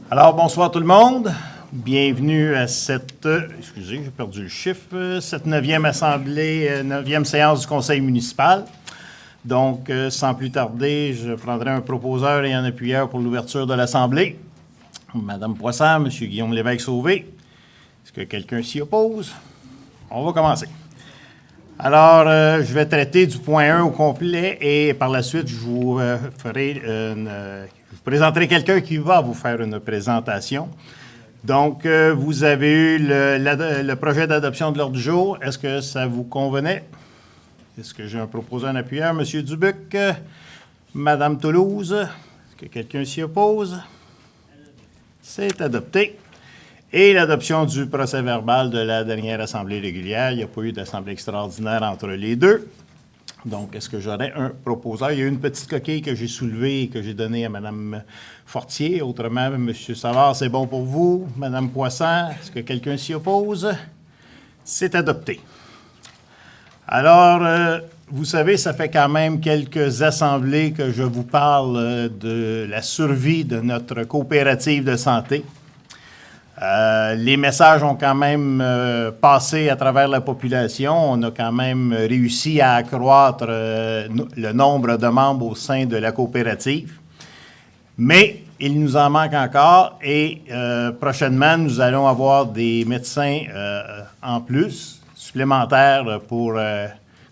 Alors, bonsoir tout le monde. Bienvenue à cette, excusez, j'ai perdu le chiffre, cette 9e assemblée, 9e séance du conseil municipal. Donc, sans plus tarder, je prendrai un proposeur et un appuyeur pour l'ouverture de l'assemblée. Madame Poisson, Monsieur Guillaume Lévesque-Sauvé. Est-ce que quelqu'un s'y oppose? On va commencer. Alors, je vais traiter du point 1 au complet et par la suite, je vous présenterai quelqu'un qui va vous faire une présentation. Donc, vous avez eu le projet d'adoption de l'ordre du jour. Est-ce que ça vous convenait? Est-ce que j'ai un proposeur, un appuyeur? Monsieur Dubuc, Madame Toulouse, est-ce que quelqu'un s'y oppose? C'est adopté. Et l'adoption du procès-verbal de la dernière assemblée régulière. Il n'y a pas eu d'assemblée extraordinaire entre les deux. Donc, est-ce que j'aurais un proposeur? Il y a eu une petite coquille que j'ai soulevée et que j'ai donnée à Mme Fortier. Autrement, M. Savard, c'est bon pour vous. Mme Poisson, est-ce que quelqu'un s'y oppose? C'est adopté. Alors, vous savez, ça fait quand même quelques assemblées que je vous parle de la survie de notre coopérative de santé. Les messages ont quand même passé à travers la population. On a quand même réussi à accroître le nombre de membres au sein de la coopérative. Mais il nous en manque encore et prochainement, nous allons avoir des médecins en plus, supplémentaires pour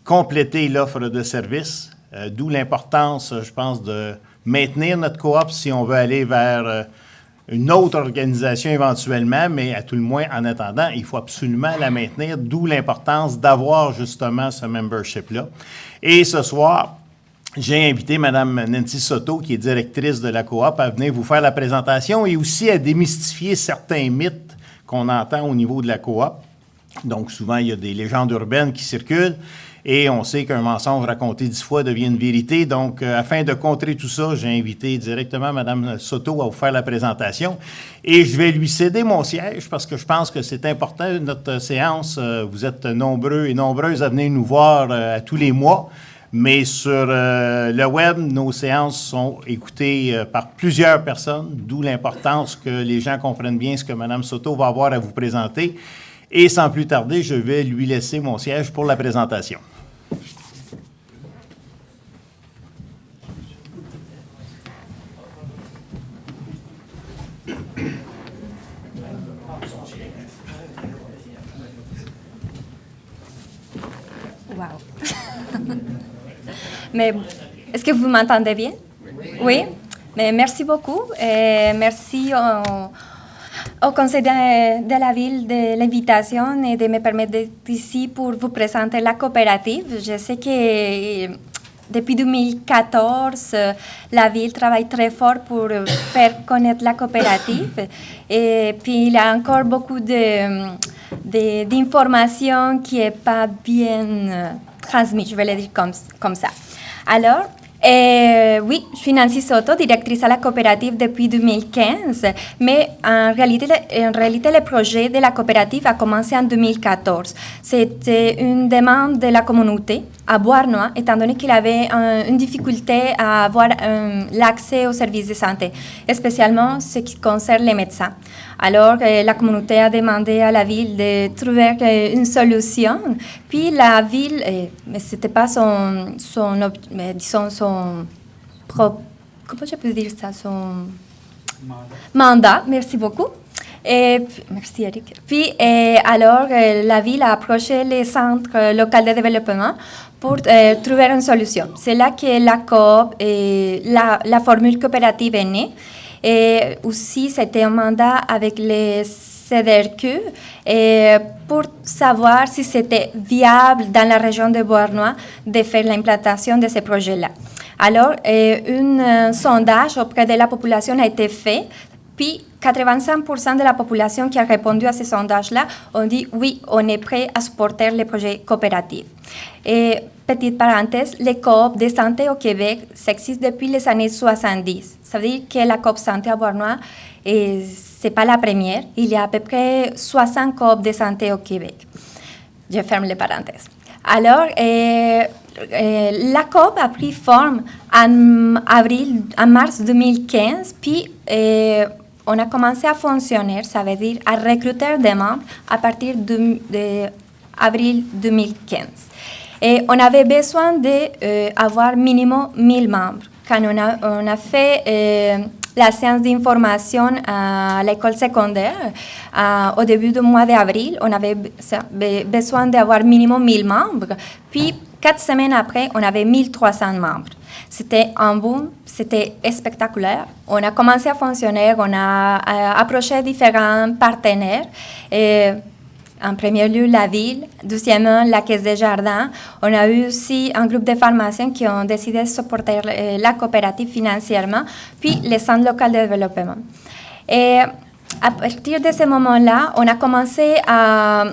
compléter l'offre de services. D'où l'importance, je pense, de maintenir notre coop si on veut aller vers une autre organisation éventuellement, mais à tout le moins, en attendant, il faut absolument la maintenir, d'où l'importance d'avoir justement ce membership-là. Et ce soir, j'ai invité Mme Nancy Soto, qui est directrice de la coop, à venir vous faire la présentation et aussi à démystifier certains mythes qu'on entend au niveau de la coop. Donc, souvent, il y a des légendes urbaines qui circulent. Et on sait qu'un mensonge raconté 10 fois devient une vérité. Donc, afin de contrer tout ça, j'ai invité directement Mme Soto à vous faire la présentation. Et je vais lui céder mon siège parce que je pense que c'est important. Notre séance, vous êtes nombreux et nombreuses à venir nous voir à tous les mois. Mais sur le web, nos séances sont écoutées par plusieurs personnes, d'où l'importance que les gens comprennent bien ce que Mme Soto va avoir à vous présenter. Et sans plus tarder, je vais lui laisser mon siège pour la présentation. Wow. Mais est-ce que vous m'entendez bien? Oui. Mais merci beaucoup. Et merci au conseil de la ville de l'invitation et de me permettre d'être ici pour vous présenter la coopérative. Je sais que depuis 2014, la ville travaille très fort pour faire connaître la coopérative. Et puis, il y a encore beaucoup d'informations qui n'est pas bien transmises, je vais le dire comme ça. Alors, oui, je suis Nancy Soto, directrice à la coopérative depuis 2015, mais en réalité, le projet de la coopérative a commencé en 2014. C'était une demande de la communauté à Beauharnois, étant donné qu'il avait une difficulté à avoir l'accès aux services de santé, spécialement ce qui concerne les médecins. Alors, la communauté a demandé à la ville de trouver une solution, puis la ville, mais ce n'était pas comment je peux dire ça, son mandat, merci beaucoup. Merci Eric. Puis, alors, la ville a approché les centres locaux de développement pour trouver une solution. C'est là que la coop, la formule coopérative est née. Et aussi, c'était un mandat avec les CDRQ pour savoir si c'était viable dans la région de Beauharnois de faire l'implantation de ces projets-là. Alors, un sondage auprès de la population a été fait. Puis, 85% de la population qui a répondu à ce sondage-là ont dit oui, on est prêt à supporter les projets coopératifs. Et petite parenthèse, les coops de santé au Québec, ça existe depuis les années 70. Ça veut dire que la coop santé à Beauharnois, ce n'est pas la première. Il y a à peu près 60 coops de santé au Québec. Je ferme les parenthèses. Alors, la coop a pris forme en mars 2015, puis on a commencé à fonctionner, ça veut dire à recruter des membres à partir d'avril 2015. Et on avait besoin d'avoir minimum 1000 membres. Quand on a fait la séance d'information à l'école secondaire, au début du mois d'avril, on avait besoin d'avoir minimum 1000 membres. Puis, 4 semaines après, on avait 1300 membres. C'était un boom, c'était spectaculaire. On a commencé à fonctionner, on a approché différents partenaires. Et, en premier lieu, la ville. Deuxièmement, la Caisse des Jardins. On a eu aussi un groupe de pharmaciens qui ont décidé de supporter la coopérative financièrement, puis les centres locaux de développement. Et à partir de ce moment-là, on a commencé à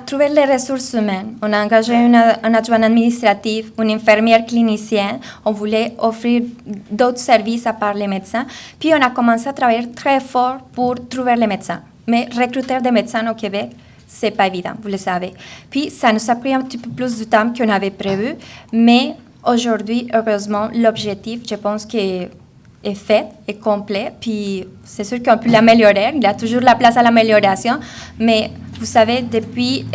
trouver les ressources humaines. On a engagé un adjoint administratif, une infirmière clinicienne. On voulait offrir d'autres services à part les médecins. Puis on a commencé à travailler très fort pour trouver les médecins. Mais recruter des médecins au Québec, c'est pas évident, vous le savez. Puis, ça nous a pris un petit peu plus de temps qu'on avait prévu, mais aujourd'hui, heureusement, l'objectif, je pense qu'il est fait, est complet, puis c'est sûr qu'on peut l'améliorer, il y a toujours la place à l'amélioration, mais vous savez, depuis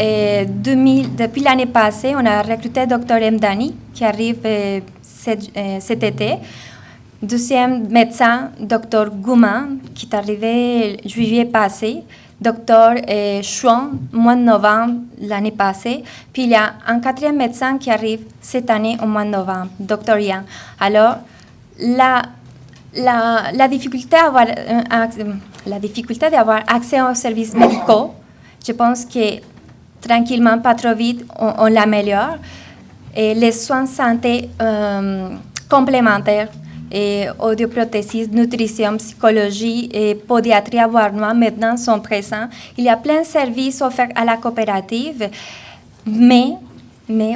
l'année passée, on a recruté Dr. Mdani, qui arrive cet été. Deuxième médecin, Dr. Gouman, qui est arrivé juillet passé. Dr. Chouan, mois de novembre l'année passée. Puis il y a un quatrième médecin qui arrive cette année au mois de novembre, Dr. Yang. Alors, la difficulté d'avoir accès aux services médicaux, je pense que tranquillement, pas trop vite, on l'améliore. Et les soins de santé complémentaires, et audioprothèse, nutrition, psychologie et pédiatrie à Beauharnois maintenant sont présents. Il y a plein de services offerts à la coopérative, mais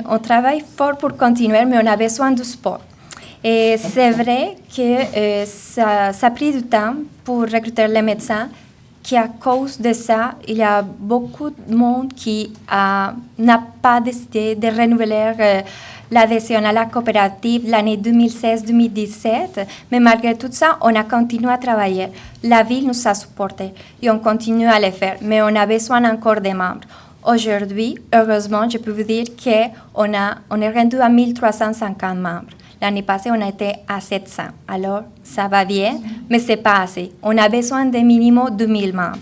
on travaille fort pour continuer, mais on a besoin du support. Et c'est vrai que ça a pris du temps pour recruter les médecins, qu'à cause de ça, il y a beaucoup de monde qui n'a pas décidé de renouveler l'adhésion à la coopérative l'année 2016-2017, mais malgré tout ça, on a continué à travailler. La ville nous a supportés et on continue à le faire, mais on a besoin encore de membres. Aujourd'hui, heureusement, je peux vous dire qu'on est rendu à 1350 membres. L'année passée, on a été à 700. Alors, ça va bien, mais ce n'est pas assez. On a besoin de minimum de 1000 membres.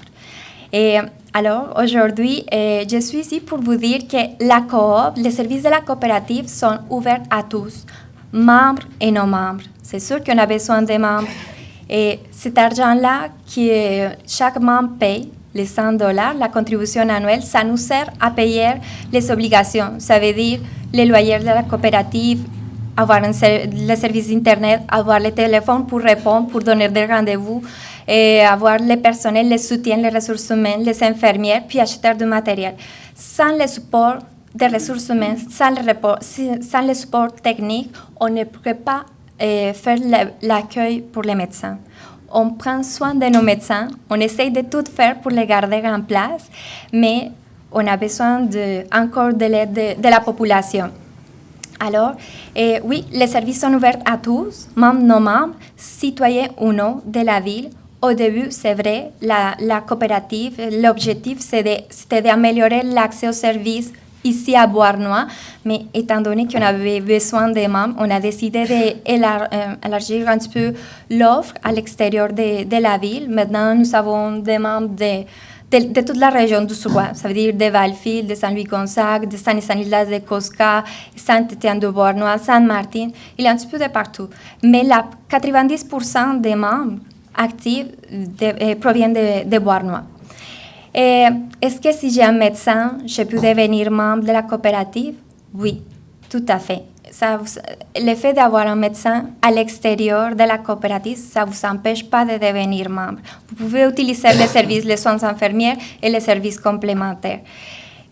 Et alors, aujourd'hui, je suis ici pour vous dire que la coop, les services de la coopérative sont ouverts à tous, membres et non-membres. C'est sûr qu'on a besoin des membres. Et cet argent-là que chaque membre paye, les $100, la contribution annuelle, ça nous sert à payer les obligations. Ça veut dire les loyers de la coopérative, avoir le service Internet, avoir le téléphone pour répondre, pour donner des rendez-vous, et avoir le personnel, les soutiens, les ressources humaines, les infirmières, puis acheter du matériel. Sans le support des ressources humaines, sans le support technique, on ne pourrait pas faire l'accueil pour les médecins. On prend soin de nos médecins, on essaye de tout faire pour les garder en place, mais on a besoin encore de l'aide de la population. Alors, oui, les services sont ouverts à tous, membres, non-membres, citoyens ou non de la ville. Au début, c'est vrai, la coopérative, l'objectif, c'était d'améliorer l'accès aux services ici à Beauharnois, mais étant donné qu'on avait besoin des membres, on a décidé d'élargir un petit peu l'offre à l'extérieur de la ville. Maintenant, nous avons des membres de toute la région du Sud-Ouest, ça veut dire de Valleyfield, de Saint-Louis-Gonzague, de Saint-Stanislas de Cosca, Saint-Étienne de Beauharnois, Saint-Martin, il y a un petit peu de partout. Mais 90% des membres actifs proviennent de Beauharnois. Est-ce que si j'ai un médecin, je peux devenir membre de la coopérative? Oui, tout à fait. Le fait d'avoir un médecin à l'extérieur de la coopérative, ça ne vous empêche pas de devenir membre. Vous pouvez utiliser les services, les soins infirmiers et les services complémentaires.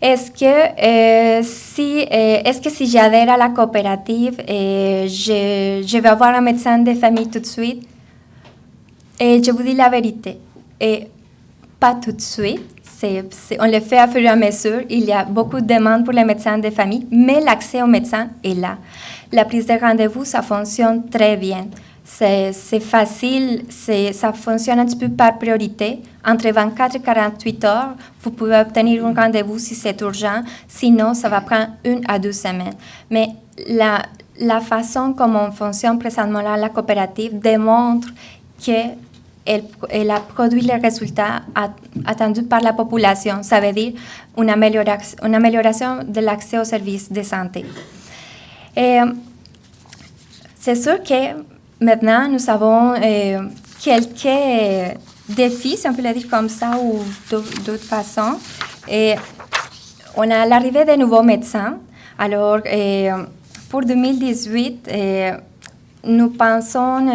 Est-ce que si j'adhère à la coopérative, je vais avoir un médecin de famille tout de suite? Et je vous dis la vérité, pas tout de suite. On le fait à fur et à mesure. Il y a beaucoup de demandes pour les médecins de famille, mais l'accès aux médecins est là. La prise de rendez-vous, ça fonctionne très bien. c'est facile, ça fonctionne un petit peu par priorité. Entre 24 et 48 heures, vous pouvez obtenir un rendez-vous si c'est urgent. Sinon, ça va prendre 1 à 2 semaines. Mais la façon comme on fonctionne présentement là, la coopérative démontre qu'elle a produit les résultats attendus par la population. Ça veut dire une amélioration de l'accès aux services de santé. Et c'est sûr que maintenant, nous avons quelques défis, si on peut le dire comme ça, ou d'autres façons. Et on a l'arrivée de nouveaux médecins. Alors, pour 2018, nous pensons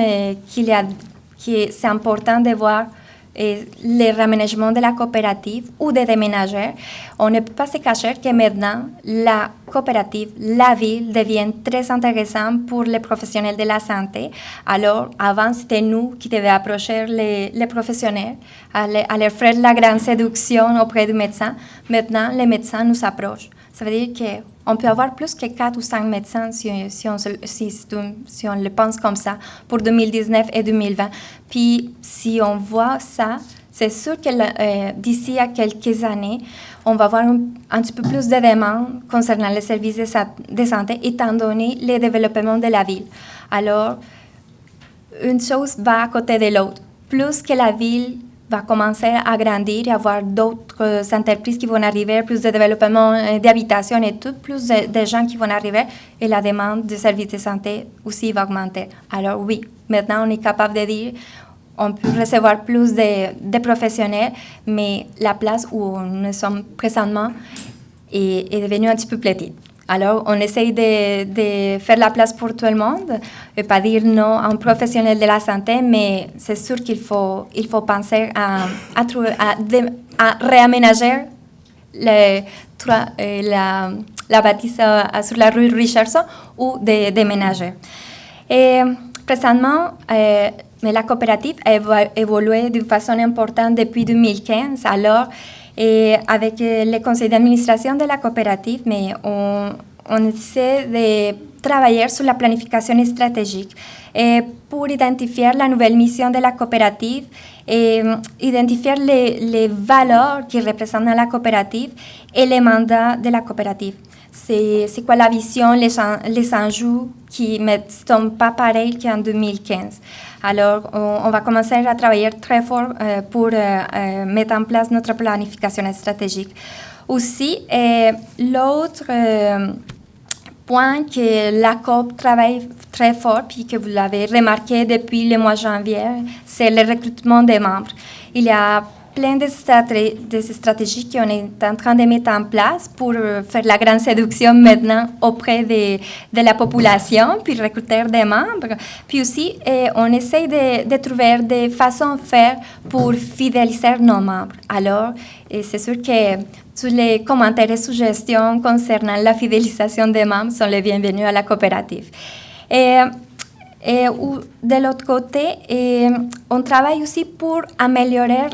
que c'est important de voir le raménagement de la coopérative ou des déménageurs. On ne peut pas se cacher que maintenant, la coopérative, la ville devient très intéressante pour les professionnels de la santé. Alors, avant, c'était nous qui devions approcher les professionnels, à leur faire la grande séduction auprès du médecin. Maintenant, les médecins nous approchent. Ça veut dire qu'on peut avoir plus que 4 ou 5 médecins si on le pense comme ça pour 2019 et 2020. Puis, si on voit ça, c'est sûr que d'ici à quelques années, on va avoir un petit peu plus de demandes concernant les services de santé, étant donné le développement de la ville. Alors, une chose va à côté de l'autre. Plus que la ville va commencer à grandir et avoir d'autres entreprises qui vont arriver, plus de développement d'habitation et tout, plus de gens qui vont arriver et la demande de services de santé aussi va augmenter. Alors oui, maintenant on est capable de dire on peut recevoir plus de professionnels, mais la place où nous sommes présentement est devenue un petit peu petite. Alors, on essaye de faire la place pour tout le monde et pas dire non à un professionnel de la santé, mais c'est sûr qu'il faut penser à réaménager la bâtisse sur la rue Richardson ou de déménager. Et présentement, mais la coopérative a évolué d'une façon importante depuis 2015. Alors, et avec le conseil d'administration de la coopérative, mais on essaie de travailler sur la planification stratégique pour identifier la nouvelle mission de la coopérative et identifier les valeurs qui représentent la coopérative et les mandats de la coopérative. C'est quoi la vision, les enjeux qui ne sont pas pareils qu'en 2015. Alors, on va commencer à travailler très fort pour mettre en place notre planification stratégique. Aussi, l'autre point que la COP travaille très fort, puis que vous l'avez remarqué depuis le mois de janvier, c'est le recrutement des membres. Il y a plein de stratégies qu'on est en train de mettre en place pour faire la grande séduction maintenant auprès de la population, puis recruter des membres. Puis aussi, on essaye de trouver des façons de faire pour fidéliser nos membres. Alors, c'est sûr que tous les commentaires et suggestions concernant la fidélisation des membres sont les bienvenus à la coopérative. Et de l'autre côté, on travaille aussi pour améliorer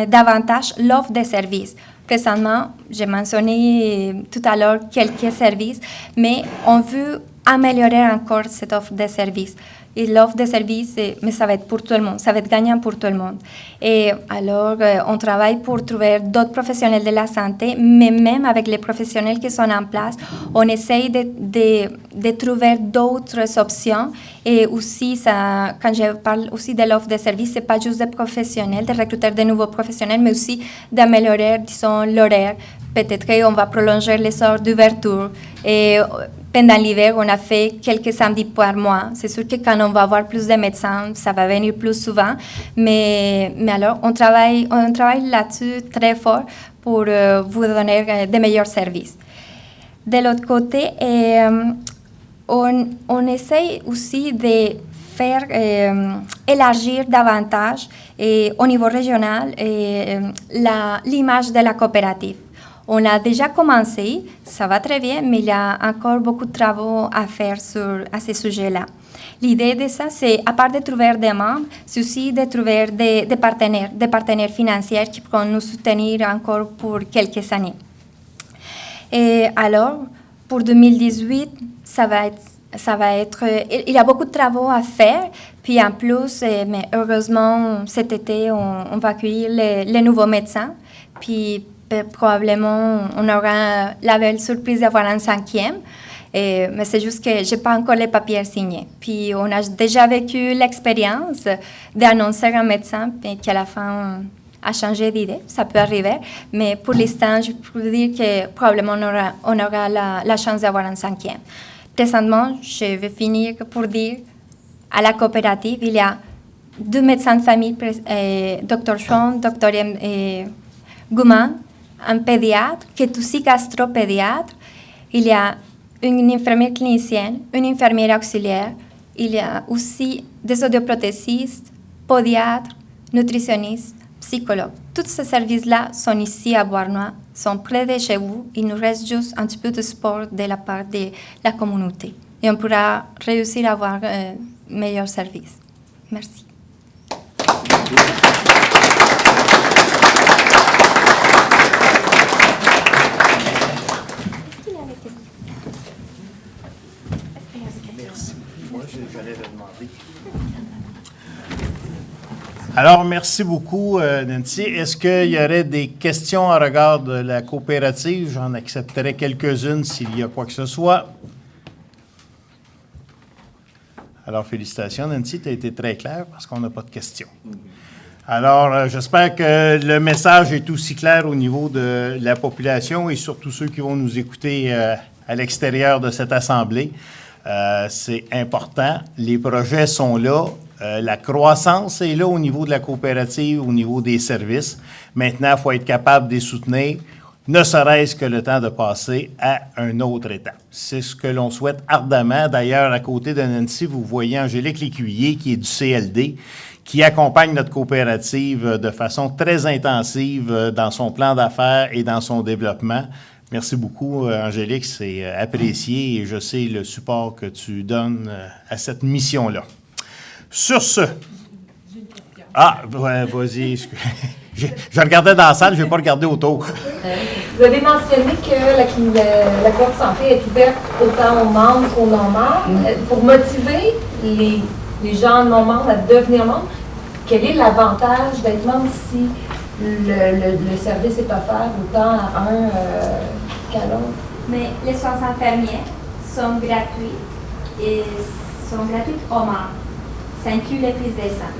davantage l'offre de services. Présentement, j'ai mentionné tout à l'heure quelques services, mais on veut améliorer encore cette offre de services. Et l'offre de services, mais ça va être pour tout le monde, ça va être gagnant pour tout le monde. Et alors, on travaille pour trouver d'autres professionnels de la santé, mais même avec les professionnels qui sont en place, on essaye de trouver d'autres options. Et aussi, quand je parle aussi de l'offre de services, ce n'est pas juste des professionnels, de recruter de nouveaux professionnels, mais aussi d'améliorer, disons, l'horaire. Peut-être qu'on va prolonger les heures d'ouverture. Et pendant l'hiver, on a fait quelques samedis par mois. C'est sûr que quand on va avoir plus de médecins, ça va venir plus souvent. Mais alors, on travaille là-dessus très fort pour vous donner de meilleurs services. De l'autre côté, on essaye aussi de faire élargir davantage au niveau régional l'image de la coopérative. On a déjà commencé, ça va très bien, mais il y a encore beaucoup de travaux à faire à ce sujet-là. L'idée de ça, c'est, à part de trouver des membres, c'est aussi de trouver des partenaires financiers qui pourront nous soutenir encore pour quelques années. Et alors, pour 2018, ça va être ça va être... il y a beaucoup de travaux à faire. Puis en plus, mais heureusement, cet été, on va accueillir les nouveaux médecins. Puis probablement, on aura la belle surprise d'avoir un 5e. Mais c'est juste que je n'ai pas encore les papiers signés. Puis on a déjà vécu l'expérience d'annoncer un médecin qui à la fin a changé d'idée. Ça peut arriver. Mais pour l'instant, je peux dire que probablement on aura la chance d'avoir un 5e. Présentement, je vais finir pour dire, à la coopérative, il y a 2 médecins de famille, Dr. Chon, Dr. Gouman, un pédiatre, qui est aussi gastropédiatre. Il y a une infirmière clinicienne, une infirmière auxiliaire. Il y a aussi des audioprothésistes, podiatres, nutritionnistes, psychologues. Tous ces services-là sont ici à Beauharnois, sont près de chez vous. Il nous reste juste un petit peu de support de la part de la communauté. Et on pourra réussir à avoir meilleurs services. Merci. Merci. Moi, j'allais le demander. Alors, merci beaucoup, Nancy. Est-ce qu'il y aurait des questions en regard de la coopérative? J'en accepterai quelques-unes s'il y a quoi que ce soit. Alors, félicitations, Nancy, tu as été très claire parce qu'on n'a pas de questions. Alors, j'espère que le message est aussi clair au niveau de la population et surtout ceux qui vont nous écouter à l'extérieur de cette assemblée. C'est important. Les projets sont là. La croissance est là au niveau de la coopérative, au niveau des services. Maintenant, il faut être capable de les soutenir, ne serait-ce que le temps de passer à une autre étape. C'est ce que l'on souhaite ardemment. D'ailleurs, à côté de Nancy, vous voyez Angélique Lécuyer, qui est du CLD, qui accompagne notre coopérative de façon très intensive dans son plan d'affaires et dans son développement. Merci beaucoup, Angélique. C'est apprécié et je sais le support que tu donnes à cette mission-là. Sur ce... J'ai une question. Ah, ouais, vas-y. Je regardais dans la salle, je ne vais pas regarder autour. Vous avez mentionné que la coop santé est ouverte autant aux membres qu'aux non-membres. Pour motiver les gens non-membres à devenir membres, quel est l'avantage d'être membre si le service est offert autant à un qu'à l'autre? Mais les soins infirmiers sont gratuits et sont gratuits aux membres. Ça inclut les prises de sang.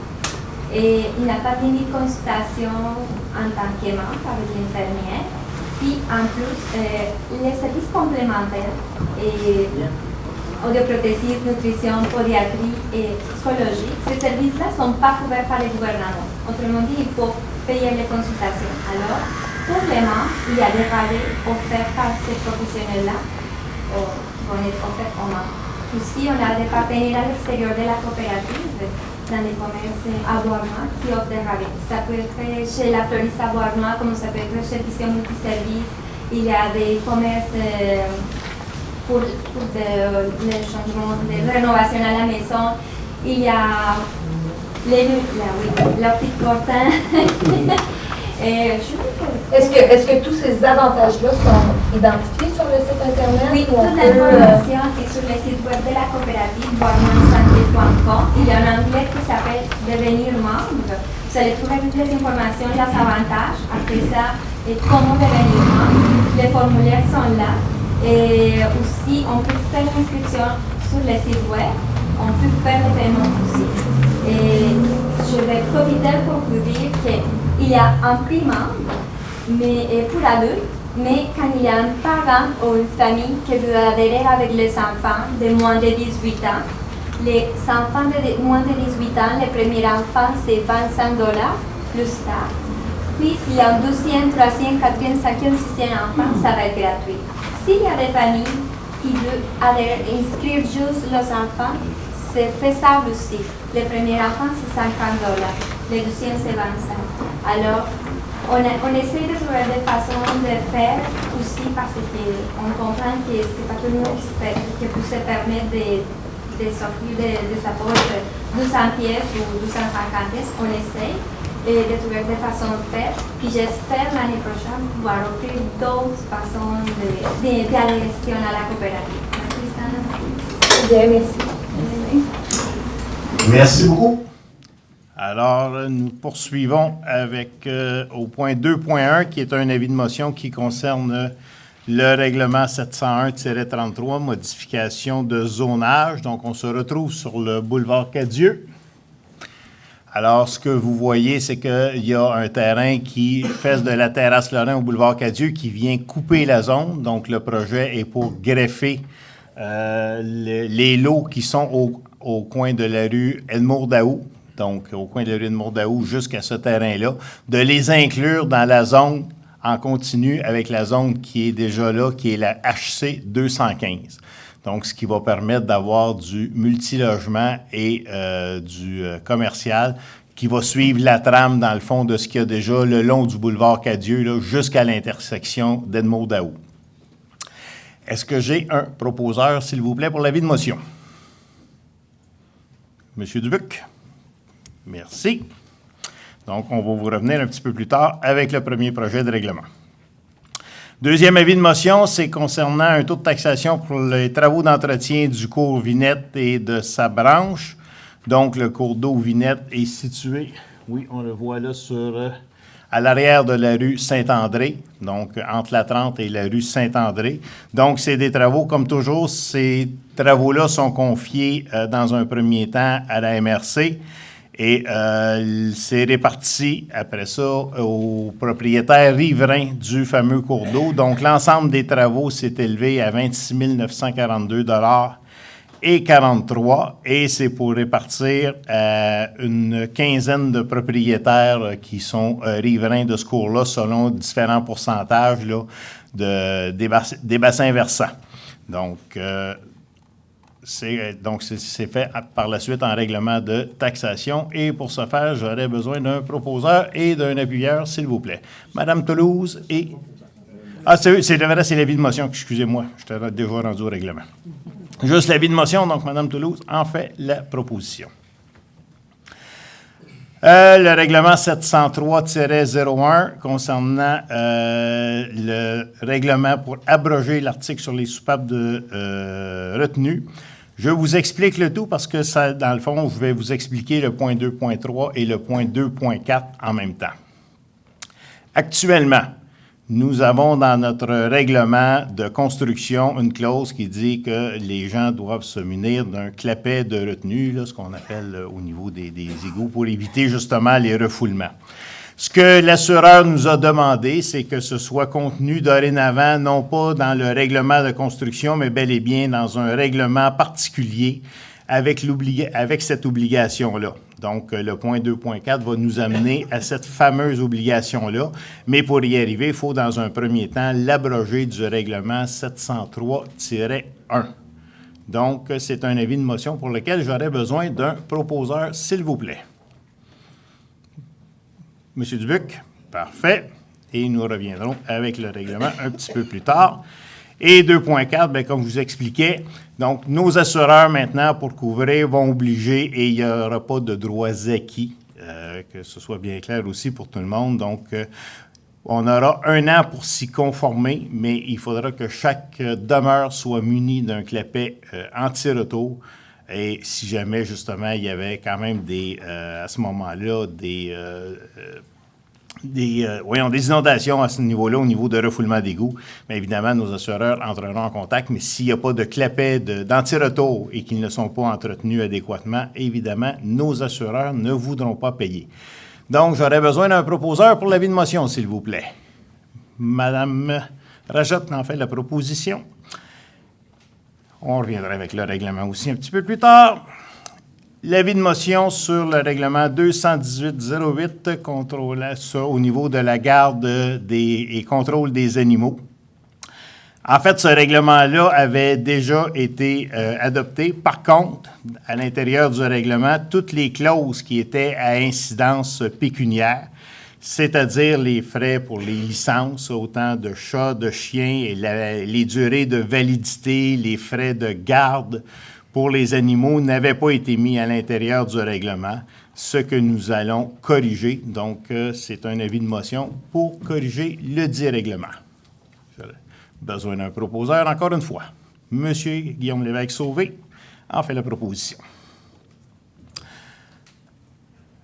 Et il n'y a pas de consultation en tant que membre avec l'infirmière. Puis en plus, les services complémentaires, audioprothèse, nutrition, podiatrie et psychologie, ces services-là ne sont pas couverts par le gouvernement. Autrement dit, il faut payer les consultations. Alors, pour les membres, il y a des rabais offerts par ces professionnels-là qui vont être offerts aux membres. Aussi, on a des partenaires à l'extérieur de la coopérative, dans les commerces à Beauharnois, qui offrent des rabais. Ça peut être chez la fleuriste à Beauharnois, comme ça peut être chez Vision Multiservice. Il y a des commerces pour les changements de rénovation à la maison. Il y a la petite Cortin. Est-ce que tous ces avantages-là sont identifiés sur le site Internet? Oui, toute l'information est sur le site web de la coopérative, beauharnoissanté.com. Il y a un onglet qui s'appelle « Devenir membre ». Vous allez trouver toutes les informations, les avantages. Après ça, et comment devenir membre. Les formulaires sont là. Et aussi, on peut faire l'inscription sur le site web. On peut faire le paiement aussi. Et je vais profiter pour vous dire qu'il y a un prix membre pour adultes, mais quand il y a un parent ou une famille qui veut adhérer avec les enfants de moins de 18 ans, les enfants de moins de 18 ans, le premier enfant, c'est $25 plus taxe. Puis, s'il y a un 12e, 3e, 4e, 5e, 6e enfant, ça va être gratuit. S'il y a des familles qui veulent inscrire juste leurs enfants, c'est faisable aussi. Le premier enfant, c'est $50. Le deuxième, c'est 25. Alors, on essaie de trouver des façons de faire aussi parce qu'on comprend que ce n'est pas tout le monde qui peut se permettre de s'offrir des apports de 200 pièces ou 250 pièces. On essaie de trouver des façons de faire. Puis j'espère l'année prochaine pouvoir offrir d'autres façons d'adhésion à la coopérative. Merci. Très bien, merci. Merci beaucoup. Alors, nous poursuivons avec au point 2.1, qui est un avis de motion qui concerne le règlement 701-33, modification de zonage. Donc, on se retrouve sur le boulevard Cadieux. Alors, ce que vous voyez, c'est qu'il y a un terrain qui fait de la terrasse Lorrain au boulevard Cadieux qui vient couper la zone. Donc, le projet est pour greffer les lots qui sont au coin de la rue Edmour-Daou, donc au coin de la rue Edmour-Daou jusqu'à ce terrain-là, de les inclure dans la zone en continu avec la zone qui est déjà là, qui est la HC 215. Donc, ce qui va permettre d'avoir du multilogement et du commercial qui va suivre la trame, dans le fond, de ce qu'il y a déjà le long du boulevard Cadieux, là, jusqu'à l'intersection d'Edmour-Daou. Est-ce que j'ai un proposeur, s'il vous plaît, pour l'avis de motion? Monsieur Dubuc? Merci. Donc, on va vous revenir un petit peu plus tard avec le premier projet de règlement. Deuxième avis de motion, c'est concernant un taux de taxation pour les travaux d'entretien du cours Vinette et de sa branche. Donc, le cours d'eau Vinette est situé, oui, on le voit là, à l'arrière de la rue Saint-André, donc entre la 30 et la rue Saint-André. Donc, c'est des travaux, comme toujours, ces travaux-là sont confiés dans un premier temps à la MRC. Et c'est réparti, après ça, aux propriétaires riverains du fameux cours d'eau. Donc, l'ensemble des travaux s'est élevé à 26 942 $ et 43, et c'est pour répartir une quinzaine de propriétaires qui sont riverains de ce cours-là selon différents pourcentages là, des bassins versants. Donc, c'est fait par la suite en règlement de taxation. Et pour ce faire, j'aurais besoin d'un proposeur et d'un appuyeur, s'il vous plaît. Madame Toulouse et... Ah, c'est vrai, c'est l'avis de motion. Excusez-moi, je t'ai déjà rendu au règlement. Juste l'avis de motion, donc Madame Toulouse en fait la proposition. Le règlement 703-01 concernant le règlement pour abroger l'article sur les soupapes de retenue. Je vous explique le tout parce que, ça, dans le fond, je vais vous expliquer le point 2.3 et le point 2.4 en même temps. Actuellement, nous avons dans notre règlement de construction une clause qui dit que les gens doivent se munir d'un clapet de retenue, là, ce qu'on appelle au niveau des égouts, pour éviter justement les refoulements. Ce que l'assureur nous a demandé, c'est que ce soit contenu dorénavant, non pas dans le règlement de construction, mais bel et bien dans un règlement particulier avec cette obligation-là. Donc, le point 2.4 va nous amener à cette fameuse obligation-là, mais pour y arriver, il faut dans un premier temps l'abroger du règlement 703-1. Donc, c'est un avis de motion pour lequel j'aurais besoin d'un proposeur, s'il vous plaît. Monsieur Dubuc, parfait. Et nous reviendrons avec le règlement un petit peu plus tard. Et 2.4, bien, comme je vous expliquais, donc nos assureurs maintenant pour couvrir vont obliger, et il n'y aura pas de droits acquis, que ce soit bien clair aussi pour tout le monde. Donc, on aura 1 an pour s'y conformer, mais il faudra que chaque demeure soit munie d'un clapet anti-retour. Et si jamais, justement, il y avait quand même à ce moment-là, des inondations à ce niveau-là, au niveau de refoulement d'égouts, bien évidemment, nos assureurs entreront en contact, mais s'il n'y a pas de clapet d'anti-retour et qu'ils ne sont pas entretenus adéquatement, évidemment, nos assureurs ne voudront pas payer. Donc, j'aurais besoin d'un proposeur pour l'avis de motion, s'il vous plaît. Madame Rajotte en fait la proposition. On reviendra avec le règlement aussi un petit peu plus tard. L'avis de motion sur le règlement 218-08 au niveau de la garde et contrôle des animaux. En fait, ce règlement-là avait déjà été adopté. Par contre, à l'intérieur du règlement, toutes les clauses qui étaient à incidence pécuniaire, c'est-à-dire les frais pour les licences, autant de chats, de chiens, et les durées de validité, les frais de garde pour les animaux n'avaient pas été mis à l'intérieur du règlement, ce que nous allons corriger. Donc, c'est un avis de motion pour corriger le dit règlement. J'ai besoin d'un proposeur, encore une fois. Monsieur Guillaume Lévesque-Sauvé, en fait la proposition.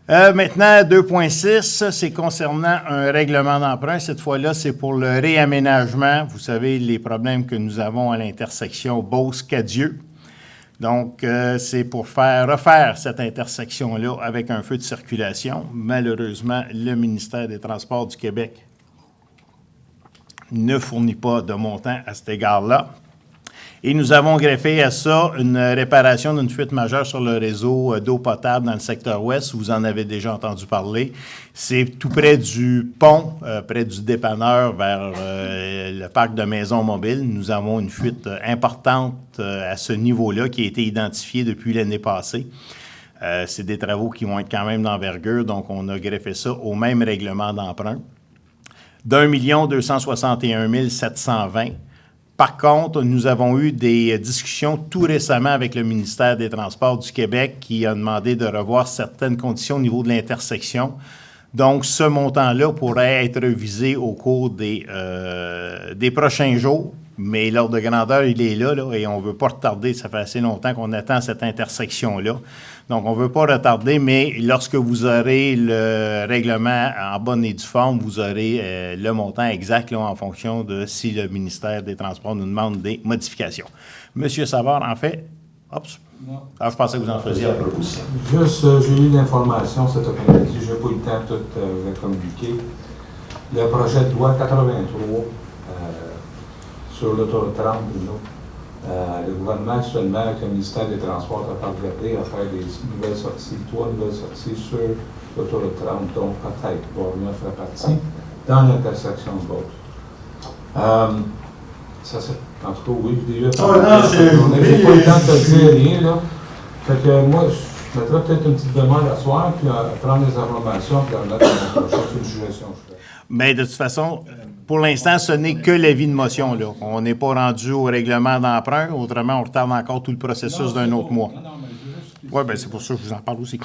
Maintenant, 2.6, c'est concernant un règlement d'emprunt. Cette fois-là, c'est pour le réaménagement. Vous savez, les problèmes que nous avons à l'intersection Beauce-Cadieux. Donc, c'est pour refaire cette intersection-là avec un feu de circulation. Malheureusement, le ministère des Transports du Québec ne fournit pas de montant à cet égard-là. Et nous avons greffé à ça une réparation d'une fuite majeure sur le réseau d'eau potable dans le secteur ouest. Vous en avez déjà entendu parler. C'est tout près du pont, près du dépanneur vers le parc de maisons mobiles. Nous avons une fuite importante à ce niveau-là qui a été identifiée depuis l'année passée. C'est des travaux qui vont être quand même d'envergure, donc on a greffé ça au même règlement d'emprunt d'1 261 720. Par contre, nous avons eu des discussions tout récemment avec le ministère des Transports du Québec qui a demandé de revoir certaines conditions au niveau de l'intersection. Donc, ce montant-là pourrait être revisé au cours des prochains jours, mais l'ordre de grandeur, il est là et on ne veut pas retarder. Ça fait assez longtemps qu'on attend cette intersection-là. Donc, on ne veut pas retarder, mais lorsque vous aurez le règlement en bonne et due forme, vous aurez le montant exact là, en fonction de si le ministère des Transports nous demande des modifications. Monsieur Savard, en fait, non. Alors, je pensais que vous en faisiez la proposition. Juste, j'ai eu l'information cet après-midi, je n'ai pas eu le temps de tout vous communiquer. Le projet de loi 83 sur l'autoroute 30, le gouvernement actuellement, avec le ministère des Transports, a regardé à faire des nouvelles sorties, 3 nouvelles sorties sur l'autoroute 30, donc peut-être Bourgneuf ferait partie, dans l'intersection de Beauce. Ça, en tout cas, oui, j'ai déjà parlé. On n'a pas le temps de te dire rien, là. Fait que moi, je mettrais peut-être une petite demande à soir, puis prendre les informations, puis la mettre dans la prochaine suggestion. Mais de toute façon, pour l'instant, ce n'est que l'avis de motion, là. On n'est pas rendu au règlement d'emprunt, autrement, on retarde encore tout le processus d'un autre mois. Non, mais je veux juste... Oui, bien, c'est pour ça que je vous en parle aussi.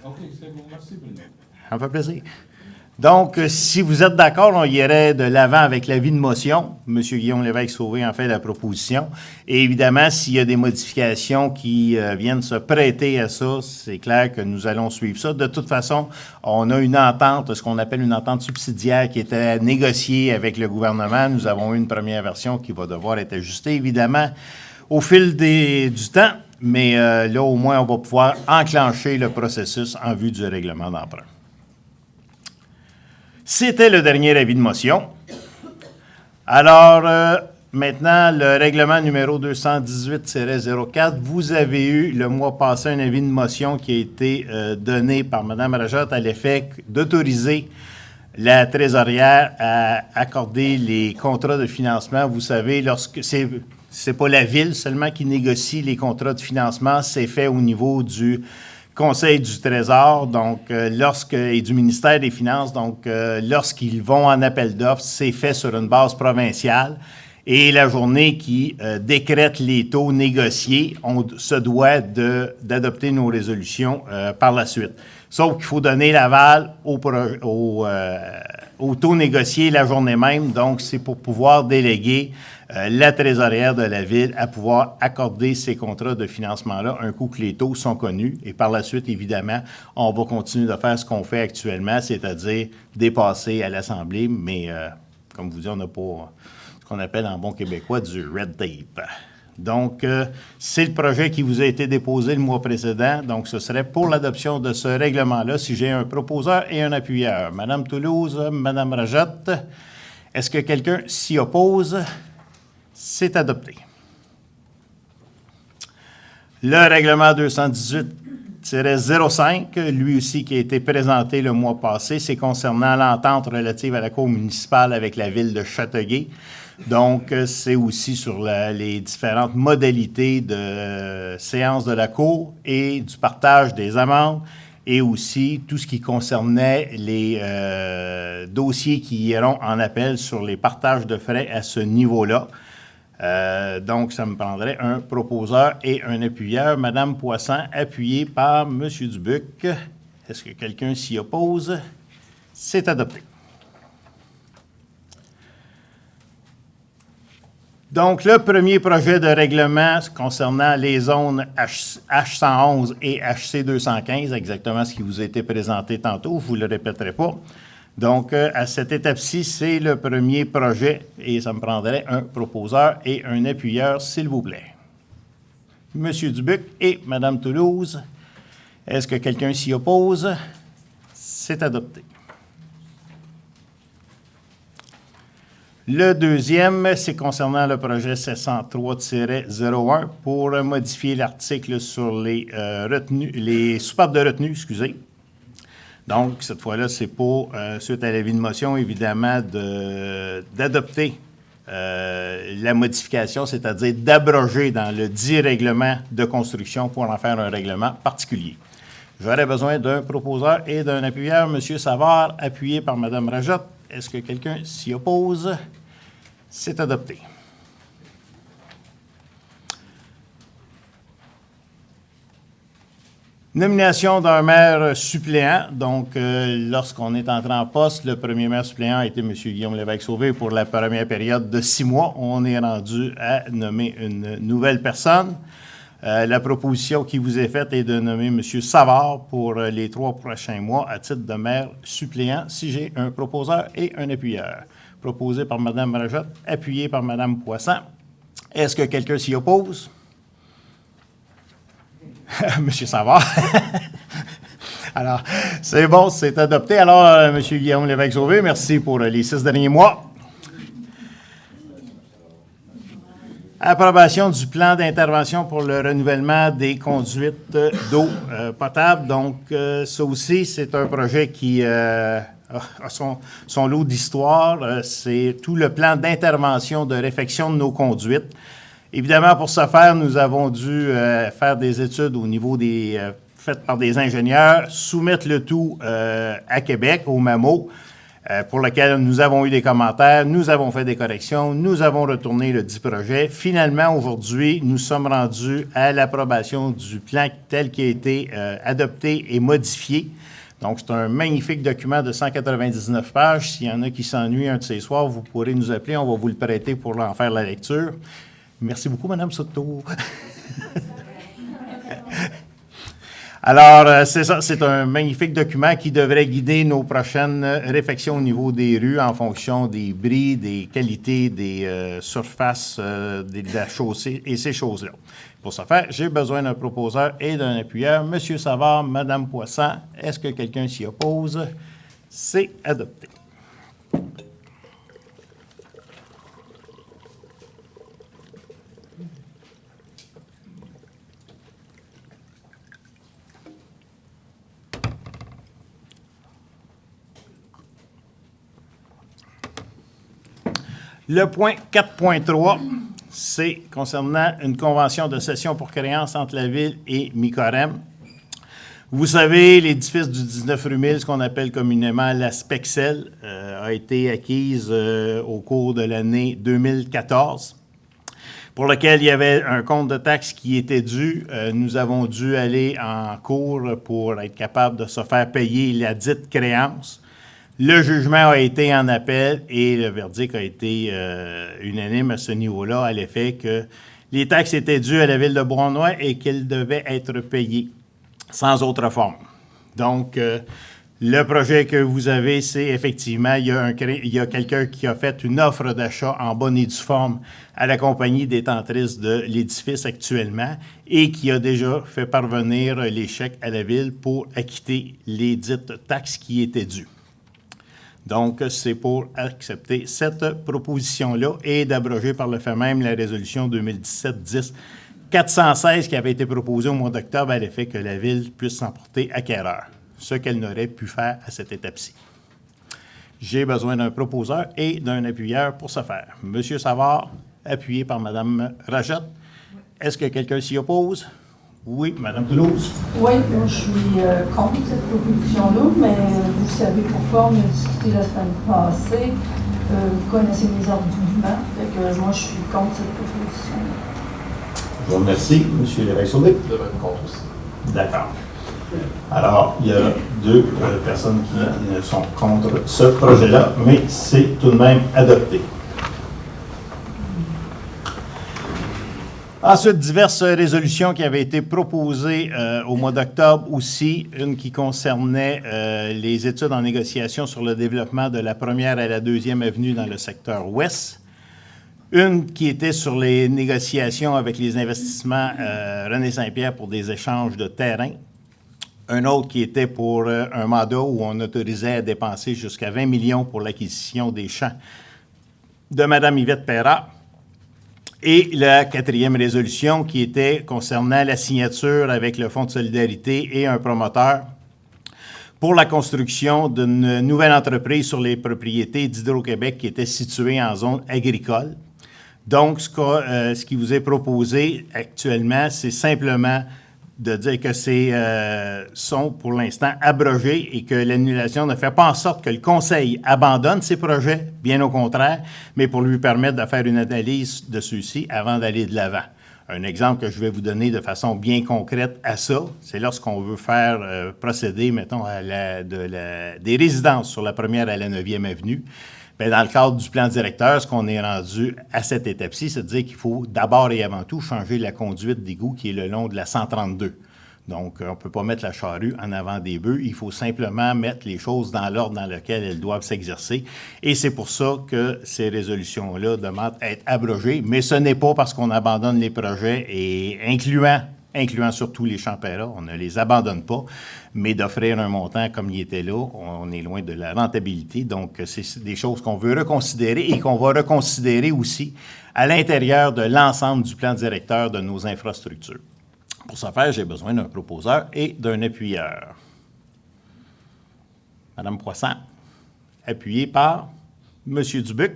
OK, c'est bon. Merci, Bruno. Ça me fait plaisir. Donc, si vous êtes d'accord, on irait de l'avant avec l'avis de motion. M. Guillaume Lévesque-Sauvé en fait la proposition. Et évidemment, s'il y a des modifications qui viennent se prêter à ça, c'est clair que nous allons suivre ça. De toute façon, on a une entente, ce qu'on appelle une entente subsidiaire qui était négociée avec le gouvernement. Nous avons eu une première version qui va devoir être ajustée, évidemment, au fil du temps. Mais là, au moins, on va pouvoir enclencher le processus en vue du règlement d'emprunt. C'était le dernier avis de motion. Alors, maintenant, le règlement numéro 218-04, vous avez eu le mois passé un avis de motion qui a été donné par Mme Rajotte à l'effet d'autoriser la trésorière à accorder les contrats de financement. Vous savez, lorsque c'est pas la Ville seulement qui négocie les contrats de financement, c'est fait au niveau du Conseil du Trésor, donc et du ministère des Finances, donc lorsqu'ils vont en appel d'offres, c'est fait sur une base provinciale. Et la journée qui décrète les taux négociés, on se doit d'adopter nos résolutions par la suite. Sauf qu'il faut donner l'aval au taux négocié la journée même, donc c'est pour pouvoir déléguer la trésorière de la Ville à pouvoir accorder ces contrats de financement-là un coup que les taux sont connus. Et par la suite, évidemment, on va continuer de faire ce qu'on fait actuellement, c'est-à-dire dépasser à l'Assemblée, mais comme vous dites, on n'a pas ce qu'on appelle en bon québécois du red tape. Donc, c'est le projet qui vous a été déposé le mois précédent. Donc, ce serait pour l'adoption de ce règlement-là si j'ai un proposeur et un appuyeur. Madame Toulouse, Madame Rajotte, est-ce que quelqu'un s'y oppose? C'est adopté. Le règlement 218-05, lui aussi qui a été présenté le mois passé, c'est concernant l'entente relative à la Cour municipale avec la Ville de Châteauguay. Donc, c'est aussi sur les différentes modalités de séance de la Cour et du partage des amendes et aussi tout ce qui concernait les dossiers qui iront en appel sur les partages de frais à ce niveau-là. Donc, ça me prendrait un proposeur et un appuyeur. Madame Poisson, appuyée par M. Dubuc. Est-ce que quelqu'un s'y oppose? C'est adopté. Donc, le premier projet de règlement concernant les zones H111 et HC215, exactement ce qui vous a été présenté tantôt, je ne vous le répéterai pas. Donc, à cette étape-ci, c'est le premier projet et ça me prendrait un proposeur et un appuyeur, s'il vous plaît. Monsieur Dubuc et Madame Toulouse, est-ce que quelqu'un s'y oppose? C'est adopté. Le deuxième, c'est concernant le projet 703-01 pour modifier l'article sur les soupapes de retenue, excusez. Donc, cette fois-là, c'est pour, suite à l'avis de motion, évidemment, d'adopter la modification, c'est-à-dire d'abroger dans le dit règlement de construction pour en faire un règlement particulier. J'aurais besoin d'un proposeur et d'un appuyeur. M. Savard, appuyé par Mme Rajotte. Est-ce que quelqu'un s'y oppose? C'est adopté. Nomination d'un maire suppléant. Donc, lorsqu'on est entré en poste, le premier maire suppléant a été M. Guillaume Lévesque-Sauvé pour la première période de 6 mois. On est rendu à nommer une nouvelle personne. La proposition qui vous est faite est de nommer M. Savard pour les 3 prochains mois à titre de maire suppléant, si j'ai un proposeur et un appuyeur. Proposé par Mme Rajotte, appuyé par Mme Poisson. Est-ce que quelqu'un s'y oppose? Monsieur Savard. Alors, c'est bon, c'est adopté. Alors, M. Guillaume Lévesque-Sauvé, merci pour les 6 derniers mois. Approbation du plan d'intervention pour le renouvellement des conduites d'eau potable. Donc, ça aussi, c'est un projet qui a son lot d'histoire. C'est tout le plan d'intervention de réfection de nos conduites. Évidemment, pour ce faire, nous avons dû faire des études au niveau faites par des ingénieurs, soumettre le tout à Québec, au MAMO, pour lequel nous avons eu des commentaires, nous avons fait des corrections, nous avons retourné le dit projet. Finalement, aujourd'hui, nous sommes rendus à l'approbation du plan tel qu'il a été adopté et modifié. Donc, c'est un magnifique document de 199 pages. S'il y en a qui s'ennuient un de ces soirs, vous pourrez nous appeler, on va vous le prêter pour en faire la lecture. Merci beaucoup, Mme Soto. Alors, c'est ça, c'est un magnifique document qui devrait guider nos prochaines réfections au niveau des rues en fonction des bris, des qualités, des surfaces de la chaussée et ces choses-là. Pour ce faire, j'ai besoin d'un proposeur et d'un appuyeur. Monsieur Savard, Mme Poisson, est-ce que quelqu'un s'y oppose? C'est adopté. Le point 4.3, c'est concernant une convention de cession pour créance entre la Ville et Micorem. Vous savez, l'édifice du 19 rue Mille, ce qu'on appelle communément la Spexel, a été acquise au cours de l'année 2014, pour lequel il y avait un compte de taxes qui était dû. Nous avons dû aller en cours pour être capable de se faire payer la dite créance. Le jugement a été en appel et le verdict a été unanime à ce niveau-là, à l'effet que les taxes étaient dues à la Ville de Beauharnois et qu'elles devaient être payées sans autre forme. Donc, le projet que vous avez, c'est effectivement, il y a quelqu'un qui a fait une offre d'achat en bonne et due forme à la compagnie détentrice de l'édifice actuellement et qui a déjà fait parvenir les chèques à la Ville pour acquitter les dites taxes qui étaient dues. Donc, c'est pour accepter cette proposition-là et d'abroger par le fait même la résolution 2017-10-416 qui avait été proposée au mois d'octobre à l'effet que la Ville puisse s'emporter acquéreur, ce qu'elle n'aurait pu faire à cette étape-ci. J'ai besoin d'un proposeur et d'un appuyeur pour ce faire. Monsieur Savard, appuyé par Mme Rajotte. Est-ce que quelqu'un s'y oppose? Oui, Mme Toulouse. Oui, moi je suis contre cette proposition-là, mais vous savez pourquoi on a discuté la semaine passée. Vous connaissez mes arguments, fait que moi je suis contre cette proposition-là. Je vous remercie, M. Lévesque-Sauvé. Je vais être contre aussi. D'accord. Alors, il y a deux personnes qui sont contre ce projet-là, mais c'est tout de même adopté. Ensuite, diverses résolutions qui avaient été proposées au mois d'octobre aussi. Une qui concernait les études en négociation sur le développement de la 1e et la 2e avenue dans le secteur ouest. Une qui était sur les négociations avec les investissements René Saint-Pierre pour des échanges de terrain. Un autre qui était pour un mandat où on autorisait à dépenser jusqu'à 20 millions pour l'acquisition des champs de Mme Yvette Perrat. Et la 4e résolution qui était concernant la signature avec le Fonds de solidarité et un promoteur pour la construction d'une nouvelle entreprise sur les propriétés d'Hydro-Québec qui était située en zone agricole. Donc, ce qui vous est proposé actuellement, c'est simplement de dire que ces sont pour l'instant abrogés et que l'annulation ne fait pas en sorte que le Conseil abandonne ces projets, bien au contraire, mais pour lui permettre de faire une analyse de ceux-ci avant d'aller de l'avant. Un exemple que je vais vous donner de façon bien concrète à ça, c'est lorsqu'on veut faire procéder, mettons, à des résidences sur la 1e et la 9e avenue. Bien, dans le cadre du plan directeur, ce qu'on est rendu à cette étape-ci, c'est de dire qu'il faut d'abord et avant tout changer la conduite d'égout qui est le long de la 132. Donc, on ne peut pas mettre la charrue en avant des bœufs. Il faut simplement mettre les choses dans l'ordre dans lequel elles doivent s'exercer. Et c'est pour ça que ces résolutions-là demandent à être abrogées. Mais ce n'est pas parce qu'on abandonne les projets, et incluant surtout les champs Perrat, on ne les abandonne pas, mais d'offrir un montant comme il était là, on est loin de la rentabilité. Donc, c'est des choses qu'on veut reconsidérer et qu'on va reconsidérer aussi à l'intérieur de l'ensemble du plan directeur de nos infrastructures. Pour ce faire, j'ai besoin d'un proposeur et d'un appuyeur. Madame Poisson, appuyée par M. Dubuc.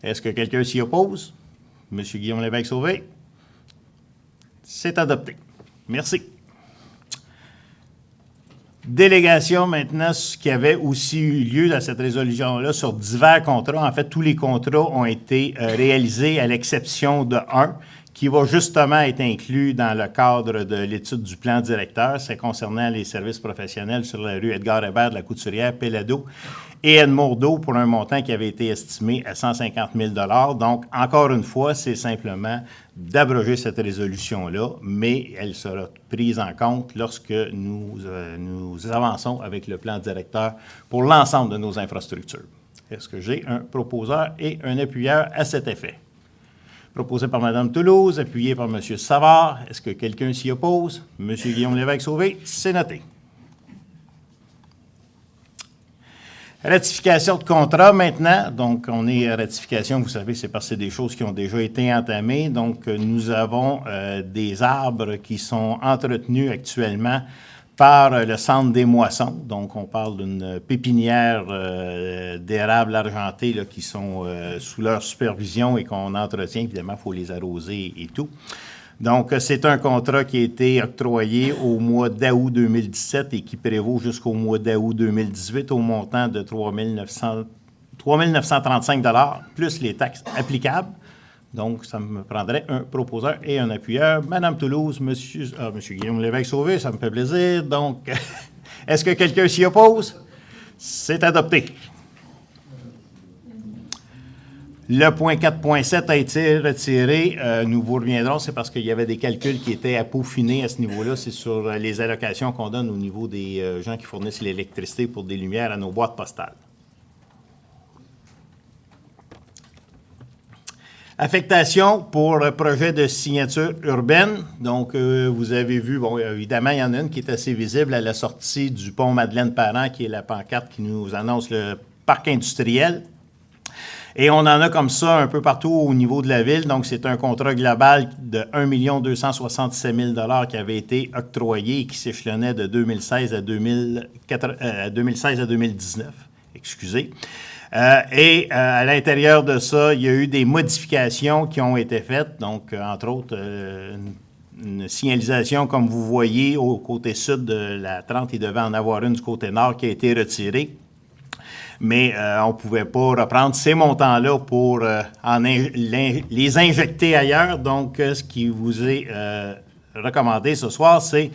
Est-ce que quelqu'un s'y oppose? M. Guillaume Lévesque-Sauvé? C'est adopté. Merci. Délégation maintenant, ce qui avait aussi eu lieu dans cette résolution-là sur divers contrats. En fait, tous les contrats ont été réalisés à l'exception de un qui va justement être inclus dans le cadre de l'étude du plan directeur. C'est concernant les services professionnels sur la rue Edgar-Hébert de la Couturière, Pellado et Edmourdeau pour un montant qui avait été estimé à 150 000 $. Donc, encore une fois, c'est simplement d'abroger cette résolution-là, mais elle sera prise en compte lorsque nous avançons avec le plan directeur pour l'ensemble de nos infrastructures. Est-ce que j'ai un proposeur et un appuyeur à cet effet? Proposé par Mme Toulouse, appuyé par M. Savard. Est-ce que quelqu'un s'y oppose? M. Guillaume Lévesque-Sauvé, c'est noté. Ratification de contrat maintenant. Donc, on est à ratification, vous savez, c'est parce que c'est des choses qui ont déjà été entamées. Donc, nous avons des arbres qui sont entretenus actuellement par le Centre des moissons. Donc, on parle d'une pépinière d'érables argentés là, qui sont sous leur supervision et qu'on entretient. Évidemment, il faut les arroser et tout. Donc, c'est un contrat qui a été octroyé au mois d'août 2017 et qui prévaut jusqu'au mois d'août 2018 au montant de 3 935 $ plus les taxes applicables. Donc, ça me prendrait un proposeur et un appuyeur. Madame Toulouse, Monsieur Guillaume Lévesque-Sauvé, ça me fait plaisir. Donc, est-ce que quelqu'un s'y oppose? C'est adopté. Le point 4.7 a été retiré. Nous vous reviendrons, c'est parce qu'il y avait des calculs qui étaient à peaufiner à ce niveau-là. C'est sur les allocations qu'on donne au niveau des gens qui fournissent l'électricité pour des lumières à nos boîtes postales. Affectation pour projet de signature urbaine. Donc, vous avez vu, bon, évidemment, il y en a une qui est assez visible à la sortie du pont Madeleine-Parent, qui est la pancarte qui nous annonce le parc industriel. Et on en a comme ça un peu partout au niveau de la ville. Donc, c'est un contrat global de 1 267 000 $ qui avait été octroyé et qui s'échelonnait de 2016 à 2019. Excusez. Et à l'intérieur de ça, il y a eu des modifications qui ont été faites. Donc, entre autres, une signalisation, comme vous voyez, au côté sud de la 30, il devait en avoir une du côté nord qui a été retirée. Mais on ne pouvait pas reprendre ces montants-là pour les injecter ailleurs. Donc, ce qui vous est recommandé ce soir, c'est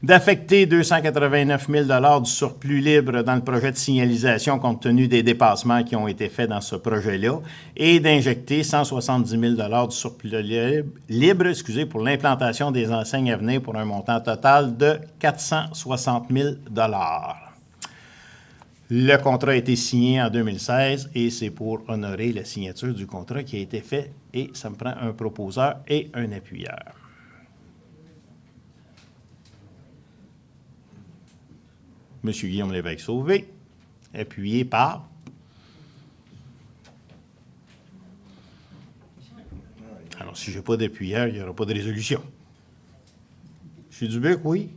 d'affecter 289 000 du surplus libre dans le projet de signalisation compte tenu des dépassements qui ont été faits dans ce projet-là et d'injecter 170 000 du surplus libre pour l'implantation des enseignes à venir pour un montant total de 460 000 Le contrat a été signé en 2016 et c'est pour honorer la signature du contrat qui a été fait et ça me prend un proposeur et un appuyeur. M. Guillaume Lévesque-Sauvé, appuyé par alors, si je n'ai pas d'appuyeur, il n'y aura pas de résolution. M. Dubuc, oui?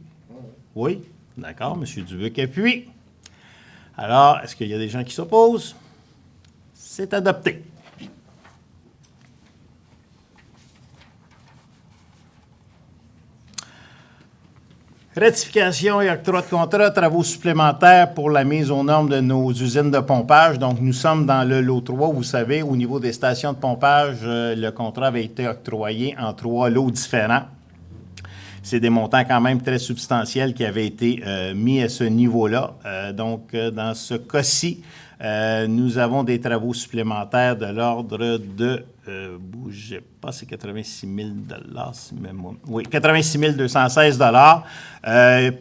Oui? D'accord, M. Dubuc appuie. Alors, est-ce qu'il y a des gens qui s'opposent? C'est adopté. Ratification et octroi de contrat, travaux supplémentaires pour la mise aux normes de nos usines de pompage. Donc, nous sommes dans le lot 3. Vous savez, au niveau des stations de pompage, le contrat avait été octroyé en 3 lots différents. C'est des montants quand même très substantiels qui avaient été mis à ce niveau-là. Donc, dans ce cas-ci, nous avons des travaux supplémentaires de l'ordre de, bougez pas, c'est 86 000 oui, 86 216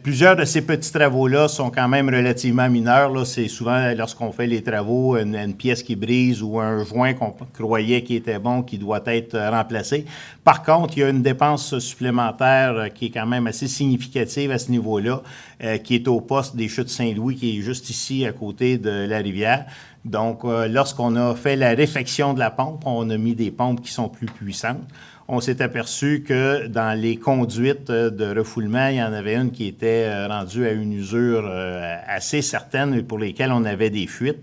Plusieurs de ces petits travaux-là sont quand même relativement mineurs. Là. C'est souvent lorsqu'on fait les travaux, une pièce qui brise ou un joint qu'on croyait qui était bon, qui doit être remplacé. Par contre, il y a une dépense supplémentaire qui est quand même assez significative à ce niveau-là, qui est au poste des Chutes Saint-Louis, qui est juste ici à côté de la rivière. Donc, lorsqu'on a fait la réfection de la pompe, on a mis des pompes qui sont plus puissantes. On s'est aperçu que dans les conduites de refoulement, il y en avait une qui était rendue à une usure assez certaine et pour lesquelles on avait des fuites.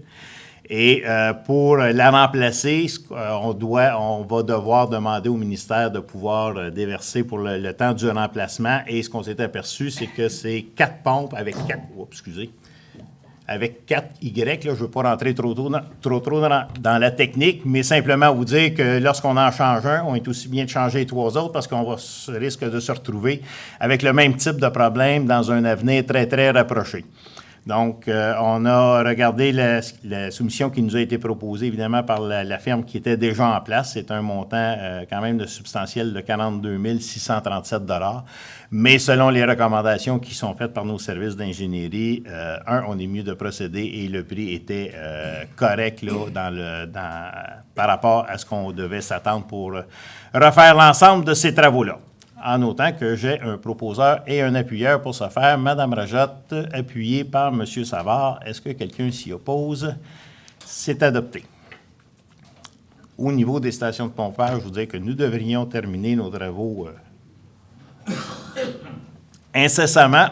Et pour la remplacer, on va devoir demander au ministère de pouvoir déverser pour le temps du remplacement. Et ce qu'on s'est aperçu, c'est que c'est 4 pompes avec 4... avec 4 Y. Là, je ne veux pas rentrer trop dans la technique, mais simplement vous dire que lorsqu'on en change un, on est aussi bien de changer les 3 autres parce qu'on risque de se retrouver avec le même type de problème dans un avenir très, très rapproché. Donc, on a regardé la soumission qui nous a été proposée, évidemment, par la firme qui était déjà en place. C'est un montant quand même de substantiel de 42 637 $. Mais selon les recommandations qui sont faites par nos services d'ingénierie, on est mieux de procéder et le prix était correct là, par rapport à ce qu'on devait s'attendre pour refaire l'ensemble de ces travaux-là. En notant que j'ai un proposeur et un appuyeur pour ce faire. Mme Rajotte, appuyée par M. Savard. Est-ce que quelqu'un s'y oppose? C'est adopté. Au niveau des stations de pompage, je vous dis que nous devrions terminer nos travaux incessamment.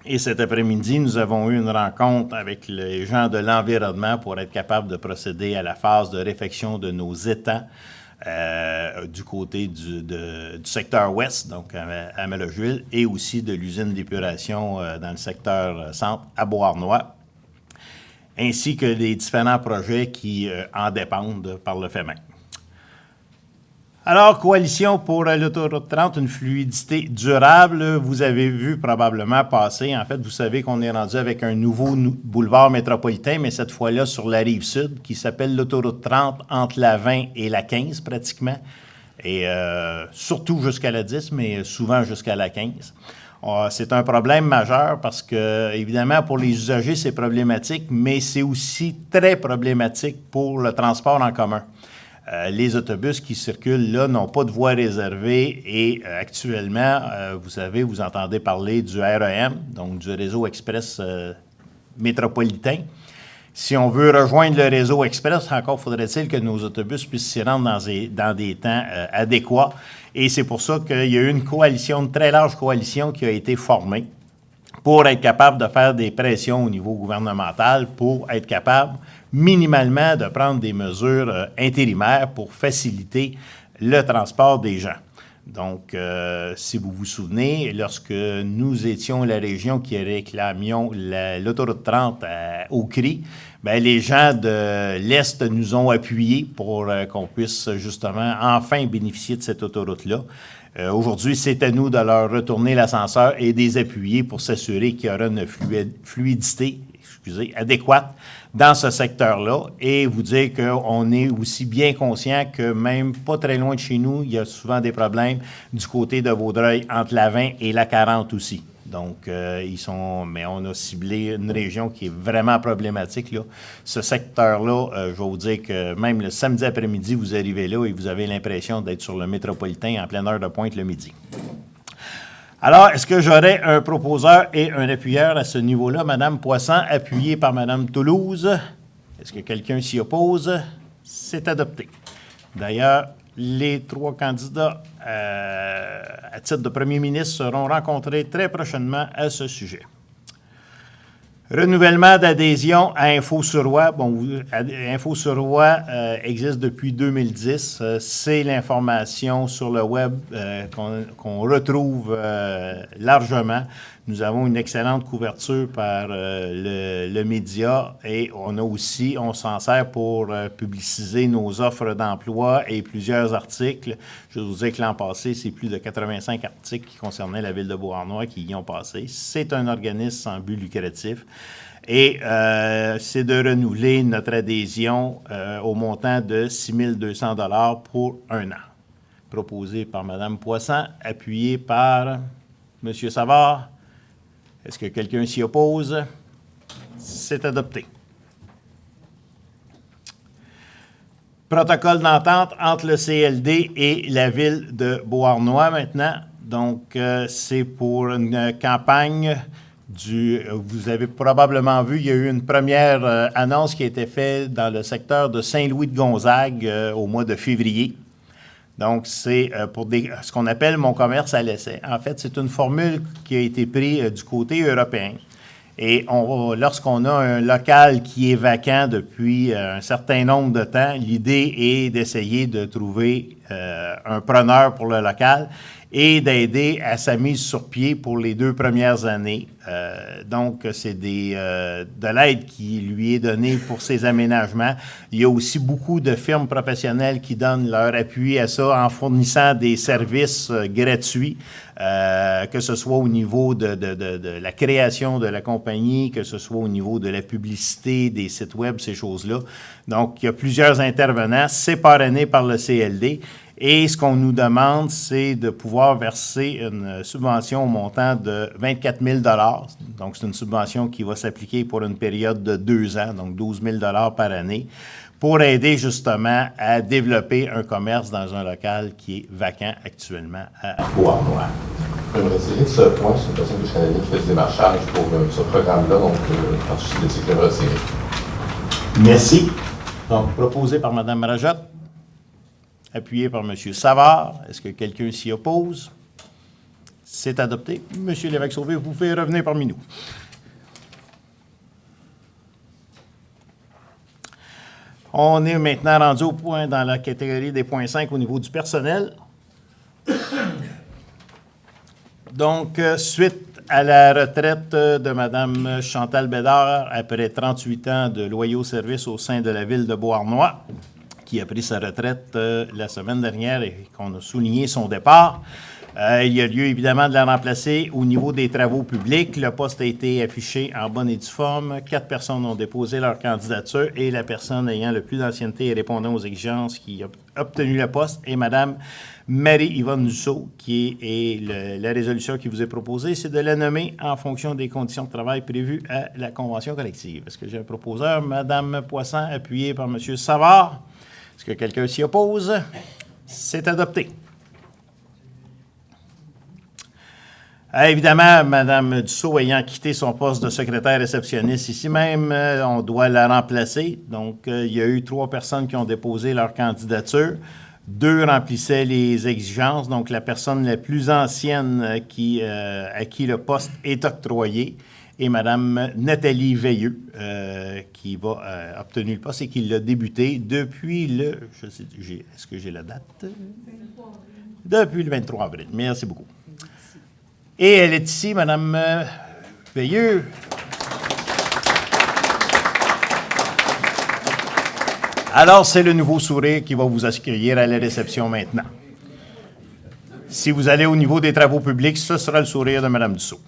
Et cet après-midi, nous avons eu une rencontre avec les gens de l'environnement pour être capables de procéder à la phase de réfection de nos étangs. Du côté du secteur ouest, donc à Malojuil, et aussi de l'usine d'épuration dans le secteur centre à Beauharnois, ainsi que les différents projets qui en dépendent par le fait même. Alors, Coalition pour l'autoroute 30, une fluidité durable, vous avez vu probablement passer. En fait, vous savez qu'on est rendu avec un nouveau boulevard métropolitain, mais cette fois-là sur la rive sud, qui s'appelle l'autoroute 30 entre la 20 et la 15 pratiquement, et surtout jusqu'à la 10, mais souvent jusqu'à la 15. C'est un problème majeur parce que, évidemment, pour les usagers, c'est problématique, mais c'est aussi très problématique pour le transport en commun. Les autobus qui circulent là n'ont pas de voie réservée et actuellement, vous savez, vous entendez parler du REM, donc du réseau express métropolitain. Si on veut rejoindre le réseau express, encore faudrait-il que nos autobus puissent s'y rendre dans des temps adéquats. Et c'est pour ça qu'il y a eu une coalition, une très large coalition qui a été formée pour être capable de faire des pressions au niveau gouvernemental, pour être capable minimalement de prendre des mesures intérimaires pour faciliter le transport des gens. Donc, si vous vous souvenez, lorsque nous étions la région qui réclamions l'autoroute 30 au CRI, bien, les gens de l'Est nous ont appuyés pour qu'on puisse justement enfin bénéficier de cette autoroute-là. Aujourd'hui, c'est à nous de leur retourner l'ascenseur et de les appuyer pour s'assurer qu'il y aura une fluidité adéquate dans ce secteur-là et vous dire qu'on est aussi bien conscient que même pas très loin de chez nous, il y a souvent des problèmes du côté de Vaudreuil entre la 20 et la 40 aussi. Donc, mais on a ciblé une région qui est vraiment problématique, là. Ce secteur-là, je vais vous dire que même le samedi après-midi, vous arrivez là et vous avez l'impression d'être sur le métropolitain en pleine heure de pointe le midi. Alors, est-ce que j'aurais un proposeur et un appuyeur à ce niveau-là? Madame Poisson, appuyée par Madame Toulouse. Est-ce que quelqu'un s'y oppose? C'est adopté. D'ailleurs, les 3 candidats à titre de premier ministre seront rencontrés très prochainement à ce sujet. Renouvellement d'adhésion à Info-sur-Roi. Bon, Info-sur-Roi existe depuis 2010. C'est l'information sur le web qu'on retrouve largement. Nous avons une excellente couverture par le média et on s'en sert pour publiciser nos offres d'emploi et plusieurs articles. Je vous dire que l'an passé, c'est plus de 85 articles qui concernaient la ville de Beauharnois qui y ont passé. C'est un organisme sans but lucratif. Et c'est de renouveler notre adhésion au montant de 6 200 $ pour 1 an. Proposé par Mme Poisson, appuyé par M. Savard. Est-ce que quelqu'un s'y oppose? C'est adopté. Protocole d'entente entre le CLD et la ville de Beauharnois maintenant. Donc, c'est pour une campagne vous avez probablement vu, il y a eu une première annonce qui a été faite dans le secteur de Saint-Louis-de-Gonzague au mois de février. Donc, c'est pour ce qu'on appelle mon commerce à l'essai. En fait, c'est une formule qui a été prise du côté européen. Et lorsqu'on a un local qui est vacant depuis un certain nombre de temps, l'idée est d'essayer de trouver un preneur pour le local et d'aider à sa mise sur pied pour les 2 premières années. Donc, c'est de l'aide qui lui est donnée pour ces aménagements. Il y a aussi beaucoup de firmes professionnelles qui donnent leur appui à ça en fournissant des services gratuits, que ce soit au niveau de la création de la compagnie, que ce soit au niveau de la publicité, des sites web, ces choses-là. Donc, il y a plusieurs intervenants, c'est parrainé par le CLD. Et ce qu'on nous demande, c'est de pouvoir verser une subvention au montant de 24 000 $. Donc, c'est une subvention qui va s'appliquer pour une période de 2 ans, donc 12 000 $ par année, pour aider justement à développer un commerce dans un local qui est vacant actuellement à Beauharnois. J'aimerais tirer de ce point, c'est une personne que je connais qui fait du démarchage pour ce programme-là, donc en souci d'éthique, je vais retirer. Merci. Donc, proposé par Mme Rajotte. Appuyé par M. Savard. Est-ce que quelqu'un s'y oppose? C'est adopté. M. Lévesque-Sauvé, vous pouvez revenir parmi nous. On est maintenant rendu au point dans la catégorie des points 5 au niveau du personnel. Donc, suite à la retraite de Mme Chantal Bédard, après 38 ans de loyaux services au sein de la ville de Beauharnois, qui a pris sa retraite la semaine dernière et qu'on a souligné son départ. Il y a lieu évidemment de la remplacer au niveau des travaux publics. Le poste a été affiché en bonne et due forme. 4 personnes ont déposé leur candidature et la personne ayant le plus d'ancienneté et répondant aux exigences qui a obtenu le poste est Mme Marie-Yvonne Dussault, qui est la résolution qui vous est proposée, c'est de la nommer en fonction des conditions de travail prévues à la convention collective. Est-ce que j'ai un proposeur? Mme Poisson, appuyée par M. Savard. Est-ce que quelqu'un s'y oppose? C'est adopté. Évidemment, Mme Dussault ayant quitté son poste de secrétaire réceptionniste ici même, on doit la remplacer. Donc, il y a eu 3 personnes qui ont déposé leur candidature. 2 remplissaient les exigences. Donc, la personne la plus ancienne à qui le poste est octroyé est Mme Nathalie Veilleux, qui va obtenir le poste et qui l'a débuté depuis le... Est-ce que j'ai la date? 23 avril. Depuis le 23 avril. Merci beaucoup. Et elle est ici, Mme Veilleux. Alors, c'est le nouveau sourire qui va vous accueillir à la réception maintenant. Si vous allez au niveau des travaux publics, ce sera le sourire de Mme Dussault.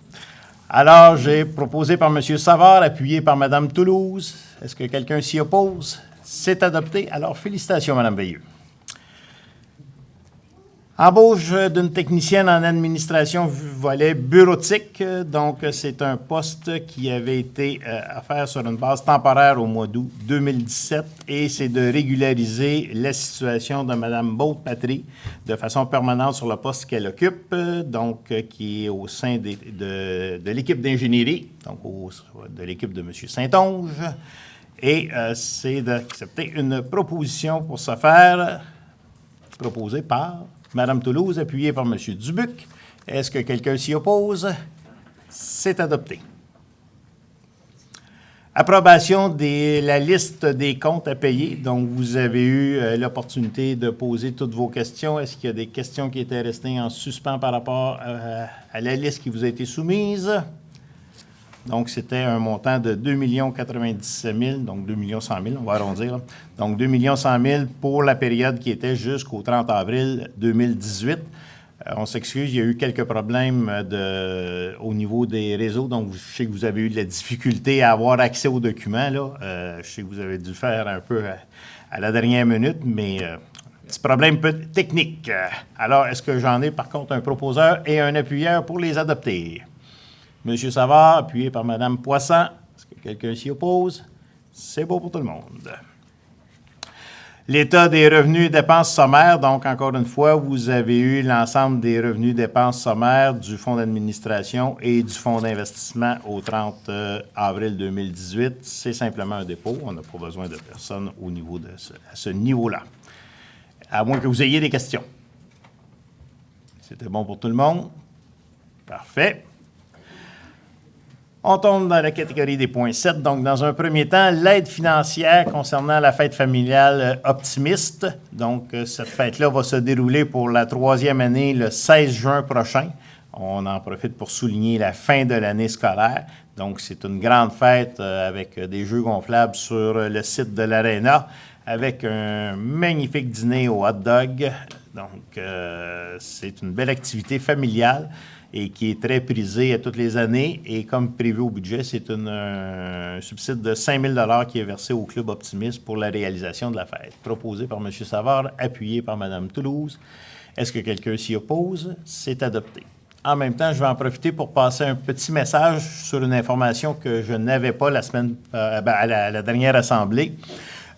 Alors, j'ai proposé par M. Savard, appuyé par Mme Toulouse. Est-ce que quelqu'un s'y oppose? C'est adopté. Alors, félicitations, Mme Veilleux. Embauche d'une technicienne en administration volet bureautique. Donc, c'est un poste qui avait été offert sur une base temporaire au mois d'août 2017 et c'est de régulariser la situation de Mme Baud-Patry de façon permanente sur le poste qu'elle occupe, donc qui est au sein de l'équipe d'ingénierie, donc de l'équipe de M. Saint-Onge. Et c'est d'accepter une proposition pour ce faire, proposée par Mme Toulouse, appuyée par M. Dubuc. Est-ce que quelqu'un s'y oppose? C'est adopté. Approbation de la liste des comptes à payer. Donc, vous avez eu l'opportunité de poser toutes vos questions. Est-ce qu'il y a des questions qui étaient restées en suspens par rapport à la liste qui vous a été soumise? Donc, c'était un montant de 2 097 000, donc 2 100 000, on va arrondir. Là. Donc, 2 100 000 pour la période qui était jusqu'au 30 avril 2018. On s'excuse, il y a eu quelques problèmes au niveau des réseaux. Donc, je sais que vous avez eu de la difficulté à avoir accès aux documents. Là. Je sais que vous avez dû faire un peu à la dernière minute, mais petit problème technique. Alors, est-ce que j'en ai par contre un proposeur et un appuyeur pour les adopter? M. Savard, appuyé par Mme Poisson. Est-ce que quelqu'un s'y oppose? C'est beau pour tout le monde. L'état des revenus et dépenses sommaires. Donc, encore une fois, vous avez eu l'ensemble des revenus et dépenses sommaires du fonds d'administration et du fonds d'investissement au 30 avril 2018. C'est simplement un dépôt. On n'a pas besoin de personne au niveau à ce niveau-là. À moins que vous ayez des questions. C'était bon pour tout le monde? Parfait. On tombe dans la catégorie des points 7. Donc, dans un premier temps, l'aide financière concernant la fête familiale optimiste. Donc, cette fête-là va se dérouler pour la 3e année le 16 juin prochain. On en profite pour souligner la fin de l'année scolaire. Donc, c'est une grande fête avec des jeux gonflables sur le site de l'Arena, avec un magnifique dîner au hot dog. Donc, c'est une belle activité familiale et qui est très prisée à toutes les années. Et comme prévu au budget, c'est un subside de 5 000 qui est versé au Club Optimiste pour la réalisation de la fête. Proposé par M. Savard, appuyé par Mme Toulouse. Est-ce que quelqu'un s'y oppose? C'est adopté. En même temps, je vais en profiter pour passer un petit message sur une information que je n'avais pas à la dernière assemblée.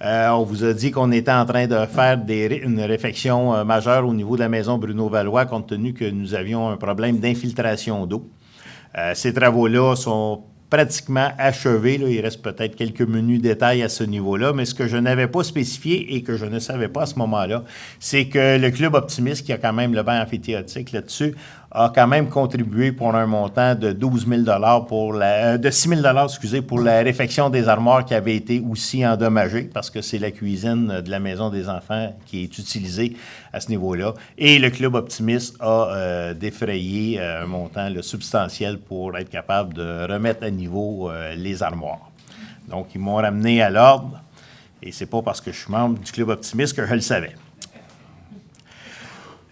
On vous a dit qu'on était en train de faire une réfection majeure au niveau de la maison Bruno-Valois, compte tenu que nous avions un problème d'infiltration d'eau. Ces travaux-là sont pratiquement achevés. Là. Il reste peut-être quelques menus détails à ce niveau-là, mais ce que je n'avais pas spécifié et que je ne savais pas à ce moment-là, c'est que le Club Optimiste, qui a quand même le banc amphithéotique là-dessus, a quand même contribué pour un montant de 12 000 de 6 000 pour la réfection des armoires qui avait été aussi endommagée, parce que c'est la cuisine de la maison des enfants qui est utilisée à ce niveau-là. Et le Club Optimiste a défrayé un montant substantiel pour être capable de remettre à niveau les armoires. Donc, ils m'ont ramené à l'ordre, et c'est pas parce que je suis membre du Club Optimiste que je le savais.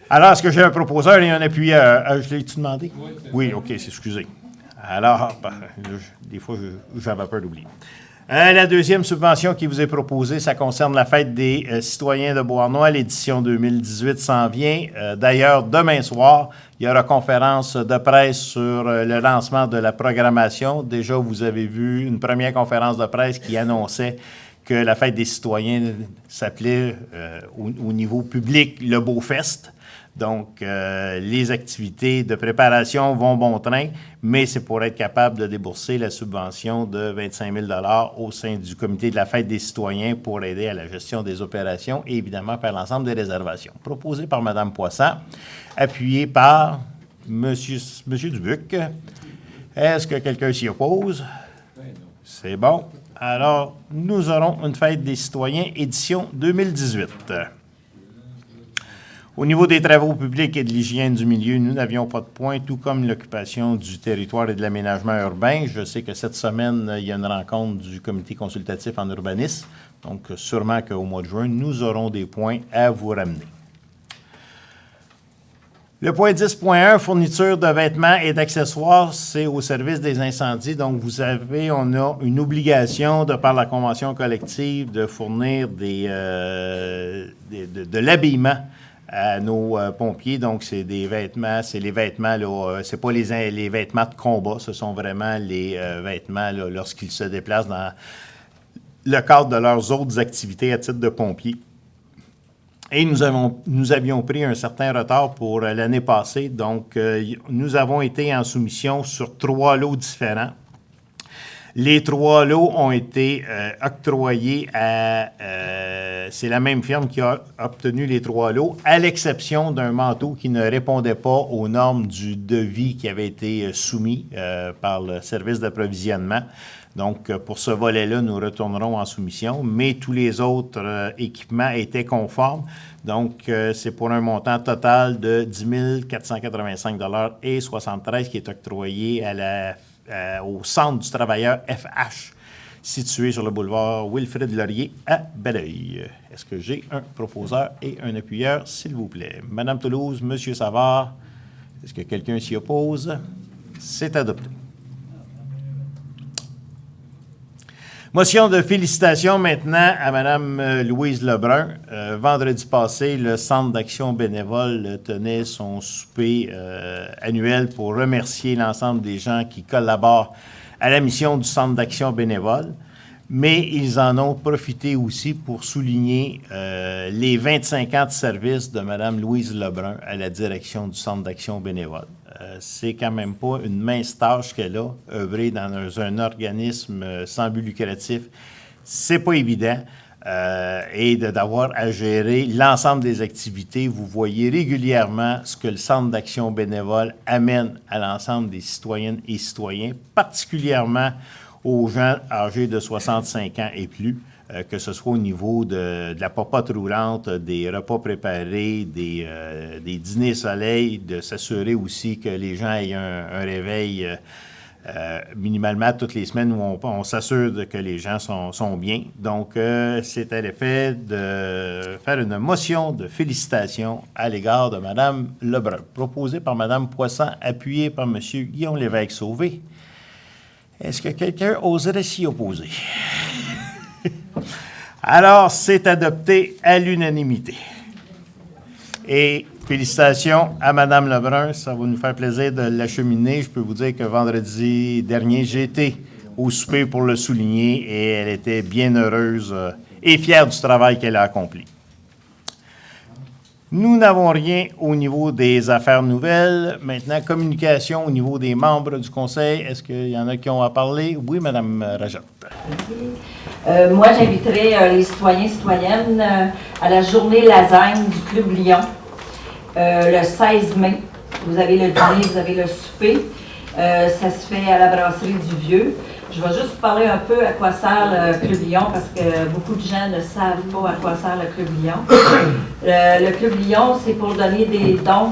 Alors, est-ce que j'ai un proposeur et un appuyeur? Je l'ai-tu demandé? Oui, OK, excusez. Alors, des fois, j'avais peur d'oublier. La deuxième subvention qui vous est proposée, ça concerne la fête des citoyens de Beauharnois. L'édition 2018 s'en vient. D'ailleurs, demain soir, il y aura conférence de presse sur le lancement de la programmation. Déjà, vous avez vu une première conférence de presse qui annonçait que la fête des citoyens s'appelait au niveau public le Beaufest. Donc, les activités de préparation vont bon train, mais c'est pour être capable de débourser la subvention de 25 000 au sein du comité de la fête des citoyens pour aider à la gestion des opérations et évidemment faire l'ensemble des réservations. Proposé par Mme Poisson, appuyé par M. Dubuc. Est-ce que quelqu'un s'y oppose? C'est bon. Alors, nous aurons une fête des citoyens édition 2018. Au niveau des travaux publics et de l'hygiène du milieu, nous n'avions pas de point, tout comme l'occupation du territoire et de l'aménagement urbain. Je sais que cette semaine, il y a une rencontre du comité consultatif en urbanisme. Donc, sûrement qu'au mois de juin, nous aurons des points à vous ramener. Le point 10.1, fourniture de vêtements et d'accessoires, c'est au service des incendies. Donc, on a une obligation, de par la convention collective, de fournir de l'habillement à nos pompiers. Donc, c'est des vêtements, c'est les vêtements, là, c'est pas les vêtements de combat, ce sont vraiment les vêtements là, lorsqu'ils se déplacent dans le cadre de leurs autres activités à titre de pompiers. Et nous avions pris un certain retard pour l'année passée. Donc, nous avons été en soumission sur 3 lots différents. Les 3 lots ont été octroyés à... c'est la même firme qui a obtenu les 3 lots, à l'exception d'un manteau qui ne répondait pas aux normes du devis qui avait été soumis par le service d'approvisionnement. Donc, pour ce volet-là, nous retournerons en soumission, mais tous les autres équipements étaient conformes. Donc, c'est pour un montant total de 10 485,73 qui est octroyé au Centre du travailleur FH, situé sur le boulevard Wilfrid-Laurier à Belleuil. Est-ce que j'ai un proposeur et un appuyeur, s'il vous plaît? Madame Toulouse, Monsieur Savard, est-ce que quelqu'un s'y oppose? C'est adopté. Motion de félicitations maintenant à Mme Louise Lebrun. Vendredi passé, le Centre d'action bénévole tenait son souper annuel pour remercier l'ensemble des gens qui collaborent à la mission du Centre d'action bénévole, mais ils en ont profité aussi pour souligner les 25 ans de service de Mme Louise Lebrun à la direction du Centre d'action bénévole. C'est quand même pas une mince tâche qu'elle a, œuvrer dans un organisme sans but lucratif. C'est pas évident. Et d'avoir à gérer l'ensemble des activités. Vous voyez régulièrement ce que le Centre d'action bénévole amène à l'ensemble des citoyennes et citoyens, particulièrement aux gens âgés de 65 ans et plus, que ce soit au niveau de la popote roulante, des repas préparés, des dîners soleil, de s'assurer aussi que les gens aient un réveil minimalement toutes les semaines où on s'assure que les gens sont bien. Donc, c'est à l'effet de faire une motion de félicitations à l'égard de Mme Lebrun, proposée par Mme Poisson, appuyée par M. Guillaume Lévesque-Sauvé. Est-ce que quelqu'un oserait s'y opposer? Alors, c'est adopté à l'unanimité. Et félicitations à Mme Lebrun. Ça va nous faire plaisir de l'acheminer. Je peux vous dire que vendredi dernier, j'ai été au souper pour le souligner et elle était bien heureuse et fière du travail qu'elle a accompli. Nous n'avons rien au niveau des affaires nouvelles. Maintenant, communication au niveau des membres du Conseil. Est-ce qu'il y en a qui ont à parler? Oui, Mme Rajat. Moi, j'inviterai les citoyens et citoyennes à la journée lasagne du Club Lyon, le 16 mai. Vous avez le dîner, vous avez le souper. Ça se fait à la brasserie du Vieux. Je vais juste vous parler un peu à quoi sert le Club Lyon, parce que beaucoup de gens ne savent pas à quoi sert le Club Lyon. Le Club Lyon, c'est pour donner des dons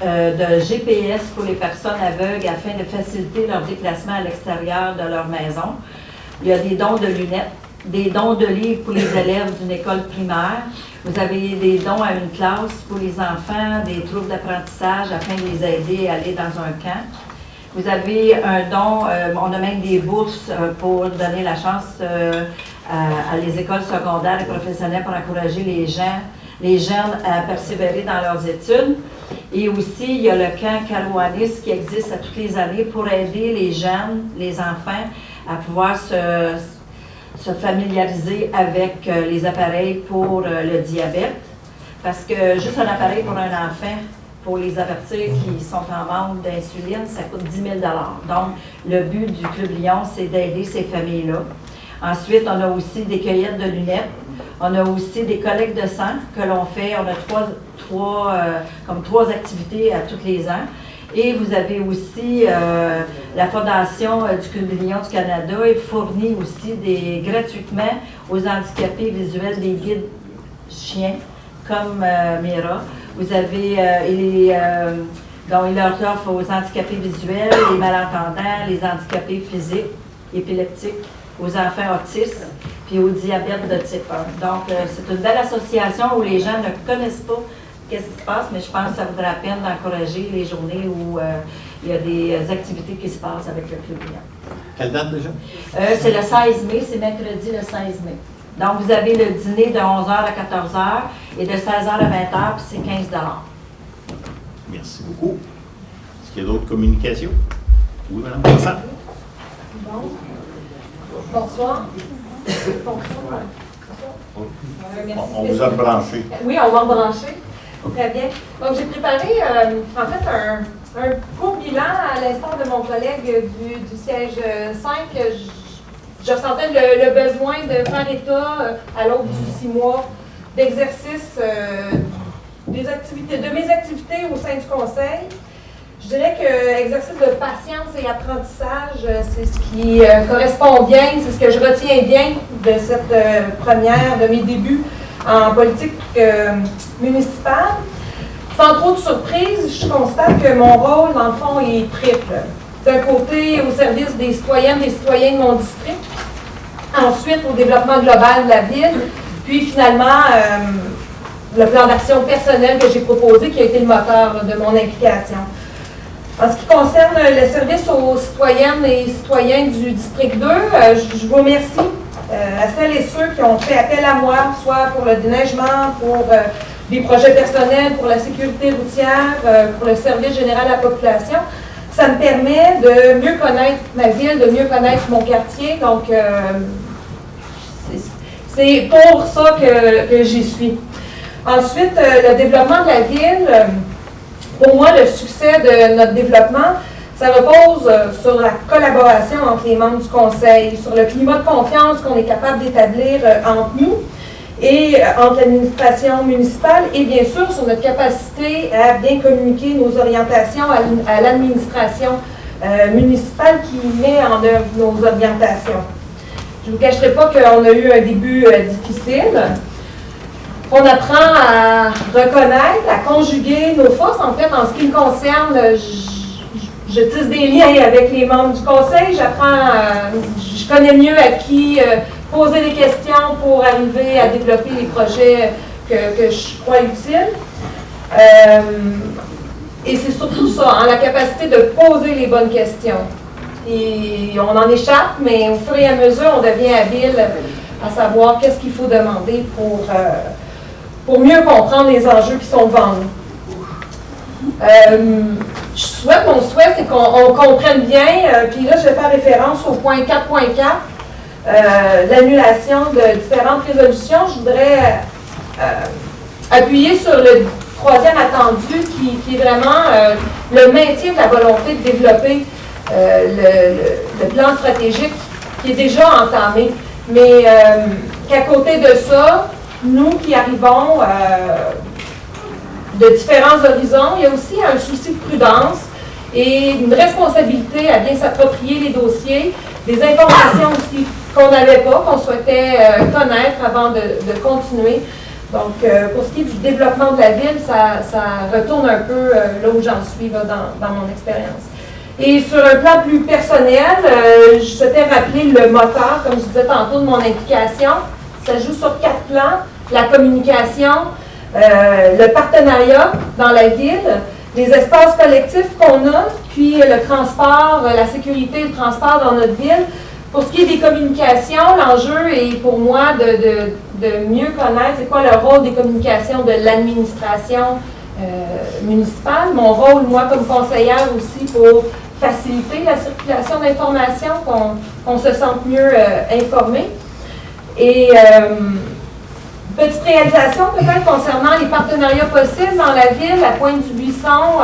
de GPS pour les personnes aveugles afin de faciliter leur déplacement à l'extérieur de leur maison. Il y a des dons de lunettes, des dons de livres pour les élèves d'une école primaire. Vous avez des dons à une classe pour les enfants, des troubles d'apprentissage afin de les aider à aller dans un camp. Vous avez un don, on a même des bourses pour donner la chance à les écoles secondaires et professionnelles pour encourager les jeunes à persévérer dans leurs études. Et aussi, il y a le camp Carouanis qui existe à toutes les années pour aider les jeunes, les enfants, à pouvoir se familiariser avec les appareils pour le diabète. Parce que juste un appareil pour un enfant, pour les avertir qui sont en manque d'insuline, ça coûte 10 000 $. Donc, le but du Club Lyon, c'est d'aider ces familles-là. Ensuite, on a aussi des cueillettes de lunettes. On a aussi des collectes de sang que l'on fait. On a trois activités à tous les ans. Et vous avez aussi la Fondation du Club Lyon du Canada et fournit aussi gratuitement aux handicapés visuels des guides chiens comme Mira. Vous avez dont il leur offre aux handicapés visuels, les malentendants, les handicapés physiques, épileptiques, aux enfants autistes, puis au diabète de type 1. Donc, c'est une belle association où les gens ne connaissent pas qu'est-ce qui se passe, mais je pense que ça vaudrait la peine d'encourager les journées où il y a des activités qui se passent avec le Club Lion. Quelle date déjà? C'est le 16 mai, c'est mercredi le 16 mai. Donc, vous avez le dîner de 11h à 14h et de 16h à 20h, puis c'est 15 $. Merci beaucoup. Est-ce qu'il y a d'autres communications? Oui, Mme Vincent. Bonsoir. Merci. On vous a branché. Oui, on va brancher. Très bien. Donc, j'ai préparé en fait un court bilan à l'instar de mon collègue du siège 5. Je ressentais le besoin de faire état à l'aube du 6 mois d'exercice des activités, de mes activités au sein du conseil. Je dirais que exercice de patience et apprentissage, c'est ce qui correspond bien, c'est ce que je retiens bien de cette première, de mes débuts en politique municipale. Sans trop de surprise, je constate que mon rôle, dans le fond, est triple. D'un côté, au service des citoyennes et des citoyens de mon district, ensuite au développement global de la ville, puis finalement, le plan d'action personnel que j'ai proposé, qui a été le moteur de mon implication. En ce qui concerne le service aux citoyennes et citoyens du district 2, je vous remercie à celles et ceux qui ont fait appel à moi, soit pour le déneigement, pour des projets personnels, pour la sécurité routière, pour le service général à la population. Ça me permet de mieux connaître ma ville, de mieux connaître mon quartier. Donc, c'est pour ça que j'y suis. Ensuite, le développement de la ville, pour moi, le succès de notre développement, ça repose sur la collaboration entre les membres du conseil, sur le climat de confiance qu'on est capable d'établir entre nous et entre l'administration municipale et bien sûr sur notre capacité à bien communiquer nos orientations à l'administration municipale qui met en œuvre nos orientations. Je ne vous cacherai pas qu'on a eu un début difficile. On apprend à reconnaître, à conjuguer nos forces. En fait, en ce qui me concerne, je tisse des liens avec les membres du conseil. Je connais mieux à qui poser des questions pour arriver à développer les projets que je crois utiles. Et c'est surtout ça, la capacité de poser les bonnes questions. Et on en échappe, mais au fur et à mesure, on devient habile à savoir qu'est-ce qu'il faut demander pour mieux comprendre les enjeux qui sont devant nous. Mon souhait, c'est qu'on comprenne bien, puis là, je vais faire référence au point 4.4, l'annulation de différentes résolutions. Je voudrais appuyer sur le troisième attendu, qui est vraiment le maintien de la volonté de développer le plan stratégique qui est déjà entamé. Mais qu'à côté de ça, nous qui arrivons de différents horizons, il y a aussi un souci de prudence et une responsabilité à bien s'approprier les dossiers, des informations aussi qu'on n'avait pas, qu'on souhaitait connaître avant de continuer. Donc, pour ce qui est du développement de la ville, ça retourne un peu là où j'en suis là, dans mon expérience. Et sur un plan plus personnel, je souhaitais rappeler le moteur, comme je disais tantôt, de mon implication. Ça joue sur 4 plans: la communication, le partenariat dans la ville, les espaces collectifs qu'on a, puis le transport, la sécurité et le transport dans notre ville. Pour ce qui est des communications, l'enjeu est pour moi de mieux connaître c'est quoi le rôle des communications de l'administration municipale. Mon rôle, moi, comme conseillère aussi, pour faciliter la circulation d'informations, qu'on se sente mieux informé. Et petite réalisation peut-être concernant les partenariats possibles dans la ville. La Pointe-du-Buisson,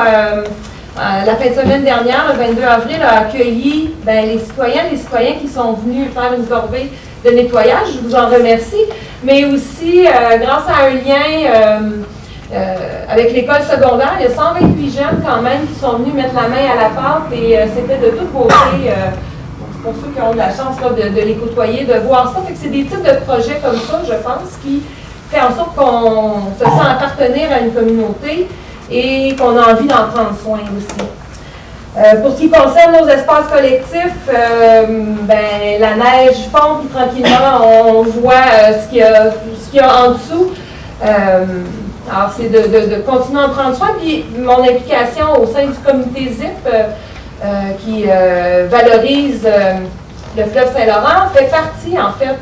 la fin de semaine dernière, le 22 avril, a accueilli les citoyens qui sont venus faire une corvée de nettoyage. Je vous en remercie. Mais aussi, grâce à un lien avec l'école secondaire, il y a 128 jeunes quand même qui sont venus mettre la main à la pâte et c'était de toute beauté. Pour ceux qui ont de la chance là, de les côtoyer, de voir ça. Fait que c'est des types de projets comme ça, je pense, qui fait en sorte qu'on se sent appartenir à une communauté et qu'on a envie d'en prendre soin aussi. Pour ce qui concerne nos espaces collectifs, la neige fond, puis tranquillement, on voit ce qu'il y a en dessous. Alors, c'est de continuer à en prendre soin. Puis, mon implication au sein du comité ZIP, qui valorise le fleuve Saint-Laurent, fait partie, en fait,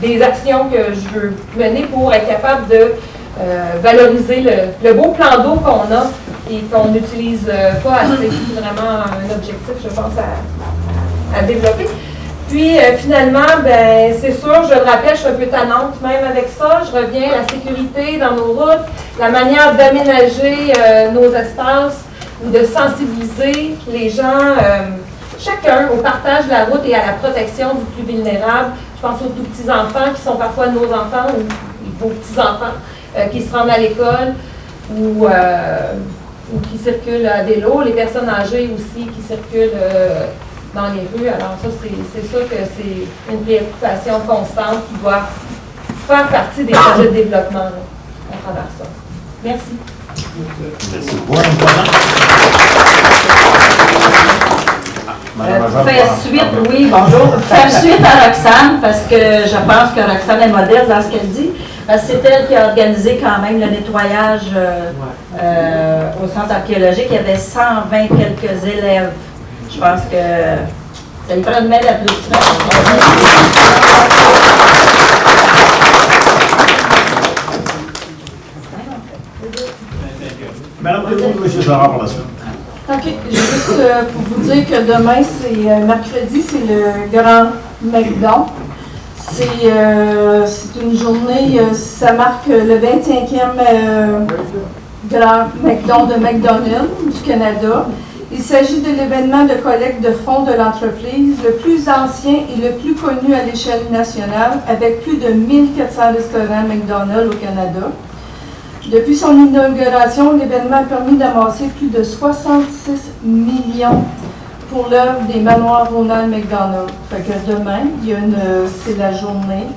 des actions que je veux mener pour être capable de valoriser le beau plan d'eau qu'on a et qu'on n'utilise pas assez. C'est vraiment un objectif, je pense, à développer. Puis, finalement, ben, c'est sûr, je le rappelle, je suis un peu tannante même avec ça. Je reviens à la sécurité dans nos routes, la manière d'aménager nos espaces ou de sensibiliser les gens, chacun, au partage de la route et à la protection du plus vulnérable. Je pense aux tout petits-enfants qui sont parfois nos enfants ou vos petits-enfants qui se rendent à l'école ou qui circulent à vélo, les personnes âgées aussi qui circulent dans les rues. Alors ça, c'est sûr que c'est une préoccupation constante qui doit faire partie des projets de développement là, à travers ça. Merci. Merci beaucoup. Faire suite, oui, bonjour. Faire suite à Roxane, parce que je pense que Roxane est modeste dans ce qu'elle dit. Parce que c'est elle qui a organisé quand même le nettoyage au centre archéologique. Il y avait 120 quelques élèves. Je pense que ça lui prend une main d'applaudissement. Madame Présidente, M. Sarah pour la suite. OK. Juste pour vous dire que demain, c'est mercredi, c'est le Grand McDon. C'est une journée, ça marque le 25e Grand McDon de McDonald's du Canada. Il s'agit de l'événement de collecte de fonds de l'entreprise le plus ancien et le plus connu à l'échelle nationale, avec plus de 1400 restaurants McDonald's au Canada. Depuis son inauguration, l'événement a permis d'amasser plus de 66 millions pour l'œuvre des manoirs Ronald McDonald. Fait que demain, c'est la journée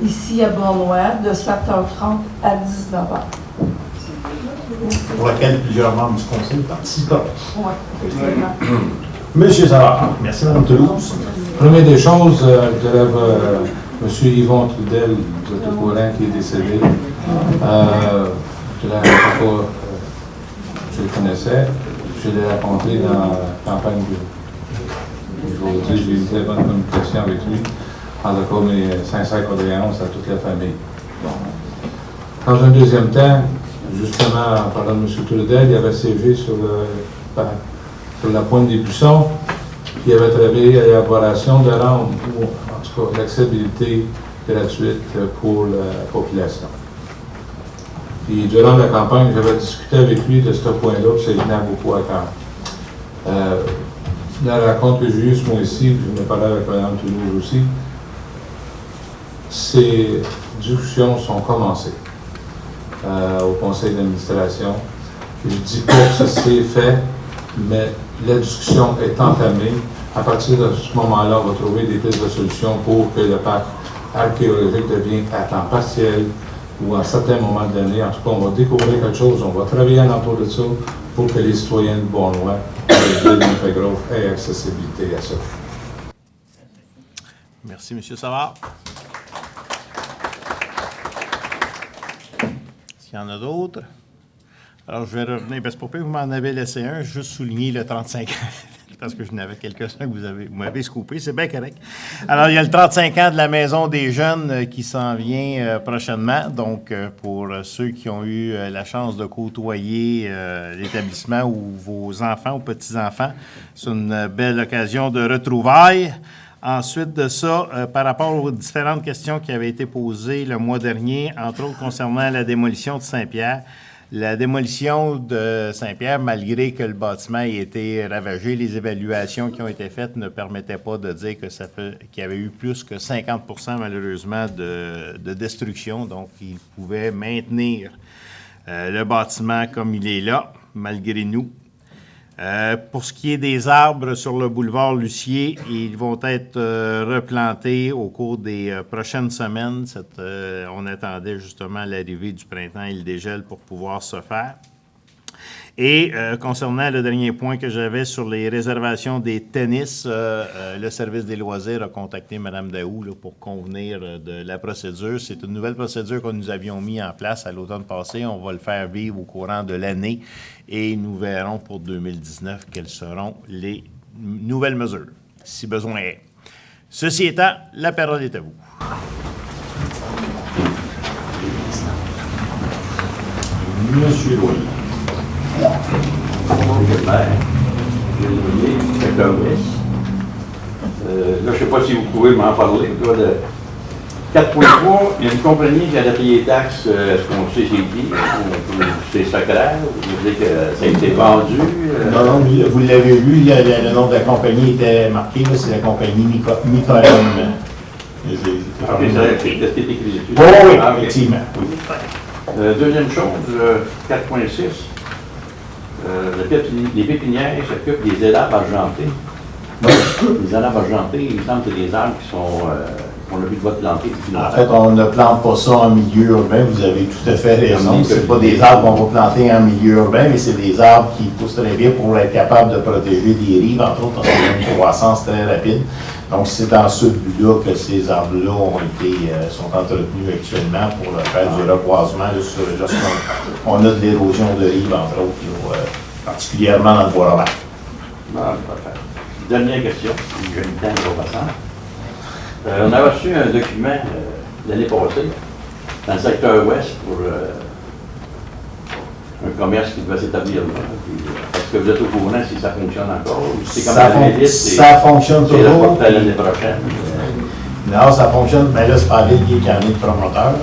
ici à Bournois de 7h30 à 19h. Pour laquelle plusieurs membres du conseil participent. Oui, effectivement. Monsieur Sarah. Merci, Mme Toulouse. Première des choses, je lève M. Yvon Trudel, vous êtes au courant, qui est décédé. Je le connaissais. Je l'ai rencontré dans la campagne d'aujourd'hui. J'ai eu une très bonne communication avec lui. En tout cas, mes sincères condoléances à toute la famille. Bon. Dans un deuxième temps, justement, en parlant de M. Trudel, il avait siégé sur la pointe des buissons, puis il avait travaillé à l'élaboration de rendre, ou en tout cas, l'accessibilité gratuite pour la population. Puis durant la campagne, j'avais discuté avec lui de ce point-là, puis ça lui tenait beaucoup à cœur. Dans la rencontre que j'ai eue ce mois-ci, je me parlais avec Mme Toulouse aussi, ces discussions sont commencées au conseil d'administration. Je ne dis pas que ça s'est fait, mais la discussion est entamée. À partir de ce moment-là, on va trouver des pistes de solutions pour que le parc archéologique devienne à temps partiel ou à un certain moment de l'année. En tout cas, on va découvrir quelque chose, on va travailler autour de ça pour que les citoyens de Bournois, de l'Integrove, aient accessibilité à ça. Merci, M. Savard. Est-ce qu'il y en a d'autres? Alors, je vais revenir, parce que pour peu, vous m'en avez laissé un, juste souligner le 35 ans, parce que je n'avais quelques-uns que vous m'avez scoopé, c'est bien correct. Alors, il y a le 35 ans de la Maison des Jeunes qui s'en vient prochainement. Donc, pour ceux qui ont eu la chance de côtoyer l'établissement ou vos enfants ou petits-enfants, c'est une belle occasion de retrouvailles. Ensuite de ça, par rapport aux différentes questions qui avaient été posées le mois dernier, entre autres concernant la démolition de Saint-Pierre, la démolition de Saint-Pierre, malgré que le bâtiment ait été ravagé, les évaluations qui ont été faites ne permettaient pas de dire que qu'il y avait eu plus que 50 % malheureusement de destruction. Donc, ils pouvaient maintenir le bâtiment comme il est là, malgré nous. Pour ce qui est des arbres sur le boulevard Lucier, ils vont être replantés au cours des prochaines semaines. On attendait justement l'arrivée du printemps et le dégel pour pouvoir se faire. Et concernant le dernier point que j'avais sur les réservations des tennis, le service des loisirs a contacté Mme Daou là, pour convenir de la procédure. C'est une nouvelle procédure que nous avions mis en place à l'automne passé. On va le faire vivre au courant de l'année et nous verrons pour 2019 quelles seront les nouvelles mesures, si besoin est. Ceci étant, la parole est à vous. Monsieur Boyer. Secteur Ouest. Là, je ne sais pas si vous pouvez m'en parler. Là, de 4.3, il y a une compagnie qui a adapté les taxes. Est-ce qu'on sait c'est qui? C'est secret? Vous dites que ça a été vendu? Non, vous l'avez vu, le nom de la compagnie était marqué. C'est la compagnie Nicolem. Ok, c'est écrit dessus. Oui, Ah, okay. effectivement. Deuxième chose, 4.6. Les pépinières s'occupent des élables argentés. Les élables argentés, il me semble que c'est des arbres qui sont, qu'on a vu de votre planter depuis longtemps. En fait, on ne plante pas ça en milieu urbain, vous avez tout à fait raison. Ce n'est pas des arbres qu'on va planter en milieu urbain, mais c'est des arbres qui poussent très bien pour être capables de protéger des rives, entre autres, parce qu'il y a une croissance très rapide. Donc, c'est dans ce but-là que ces arbres-là sont entretenus actuellement pour faire du reboisement lorsqu'on a de l'érosion de rives, entre autres, là, particulièrement dans le bois ravert. Dernière question, j'ai une temps pour passant. On a reçu un document l'année passée dans le secteur ouest pour un commerce qui devait s'établir là. Est-ce que vous êtes au courant si ça fonctionne encore? C'est comme ça fonctionne toujours. C'est l'année prochaine. Non, ça fonctionne. Mais là, c'est pas lui qui est de promoteur.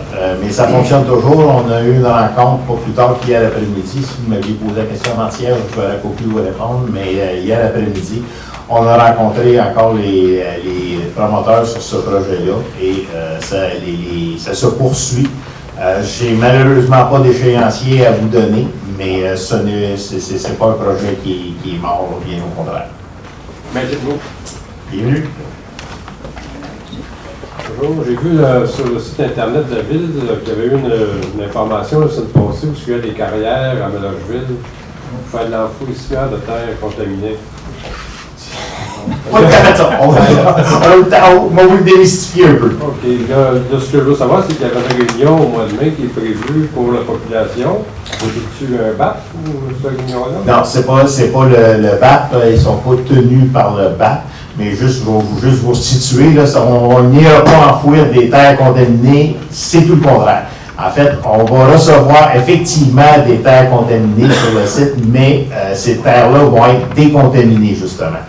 Mais ça fonctionne toujours. On a eu une rencontre pas plus tard qu'hier après-midi. Si vous m'aviez posé la question avant-hier, je pourrais copier vous répondre. Mais hier après-midi, on a rencontré encore les promoteurs sur ce projet-là. Et ça se poursuit. J'ai malheureusement pas d'échéancier à vous donner, mais c'est pas un projet qui est mort, bien au contraire. Merci beaucoup. Bienvenue. Bonjour, j'ai vu sur le site internet de la ville qu'il y avait eu une information la semaine passée où il y a des carrières à Mélangeville pour faire de l'enfouissement de terre contaminée. On va vous le démystifier un peu. OK. Là, ce que je veux savoir, c'est qu'il y avait une réunion au mois de mai qui est prévue pour la population. C'est-tu un BAP ou cette réunion-là? Non, c'est pas le BAP. Ils ne sont pas tenus par le BAP. Mais juste vous situer, là, on n'ira pas enfouir des terres contaminées, c'est tout le contraire. En fait, on va recevoir effectivement des terres contaminées sur le site, mais ces terres-là vont être décontaminées, justement.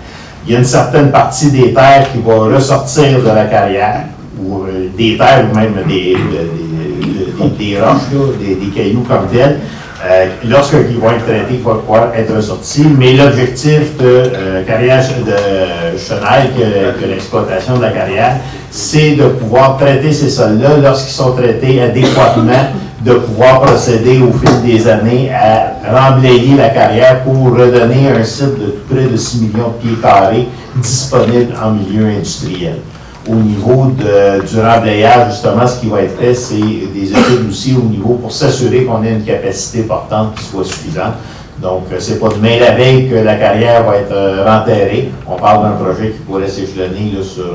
Il y a une certaine partie des terres qui va ressortir de la carrière, ou des terres, ou même des roches, là, des cailloux comme tels. Lorsqu'ils vont être traités, ils vont pouvoir être ressortis. Mais l'objectif de carrière de Chenaille, que l'exploitation de la carrière, c'est de pouvoir traiter ces sols-là lorsqu'ils sont traités adéquatement, de pouvoir procéder au fil des années à remblayer la carrière pour redonner un site de tout près de 6 millions de pieds carrés disponible en milieu industriel. Au niveau du remblayage, justement, ce qui va être fait, c'est des études aussi au niveau pour s'assurer qu'on ait une capacité portante qui soit suffisante. Donc, c'est pas demain la veille que la carrière va être renterrée. On parle d'un projet qui pourrait s'échelonner sur,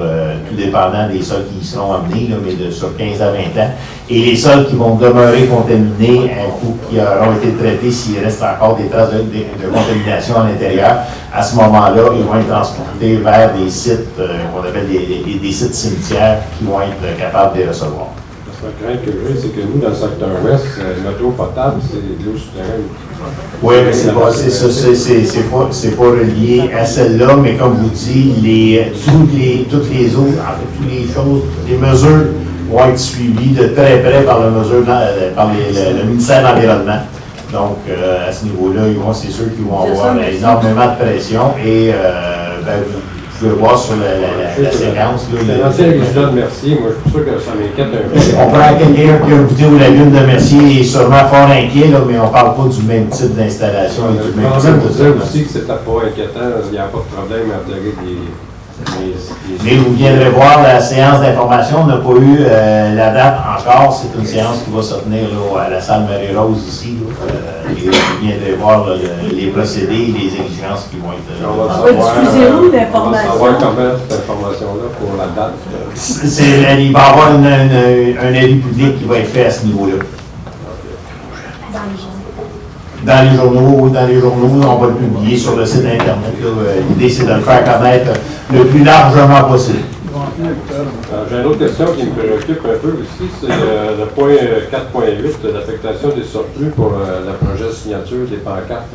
tout dépendant des sols qui y seront amenés, là, mais sur 15 à 20 ans. Et les sols qui vont demeurer contaminés, un coup qui auront été traités, s'il reste encore des traces de contamination à l'intérieur, à ce moment-là, ils vont être transportés vers des sites qu'on appelle des sites cimetières qui vont être capables de les recevoir. La crainte que j'ai, c'est que nous, dans le secteur ouest, notre eau potable, c'est de l'eau souterraine. Oui, mais c'est pas relié à celle-là, mais comme vous dites, toutes les eaux, en fait, toutes les choses, les mesures vont être suivies de très près par le ministère de l'Environnement. Donc, à ce niveau-là, c'est sûr qu'ils vont avoir énormément de pression et vous pouvez voir sur la séquence. L'ancien résident de Mercier, moi, je suis sûr que ça m'inquiète un peu. On prend quelqu'un qui a goûté aux lagunes de Mercier est sûrement fort inquiet, là, mais on ne parle pas du même type d'installation et du même type de dire aussi que c'était pas inquiétant, il n'y a pas de problème à retirer Mais vous viendrez voir la séance d'information. On n'a pas eu la date encore. C'est une séance qui va se tenir là, à la salle Marie-Rose ici. Et vous viendrez voir là, les procédés et les exigences qui vont être. On va diffuser où l'information? On va savoir comment cette information-là pour la date. Il va y avoir un avis public qui va être fait à ce niveau-là. Dans les journaux, on va le publier sur le site Internet. L'idée, c'est de le faire connaître le plus largement possible. J'ai une autre question qui me préoccupe un peu aussi, c'est le point 4.8, l'affectation des surplus pour le projet signature des pancartes.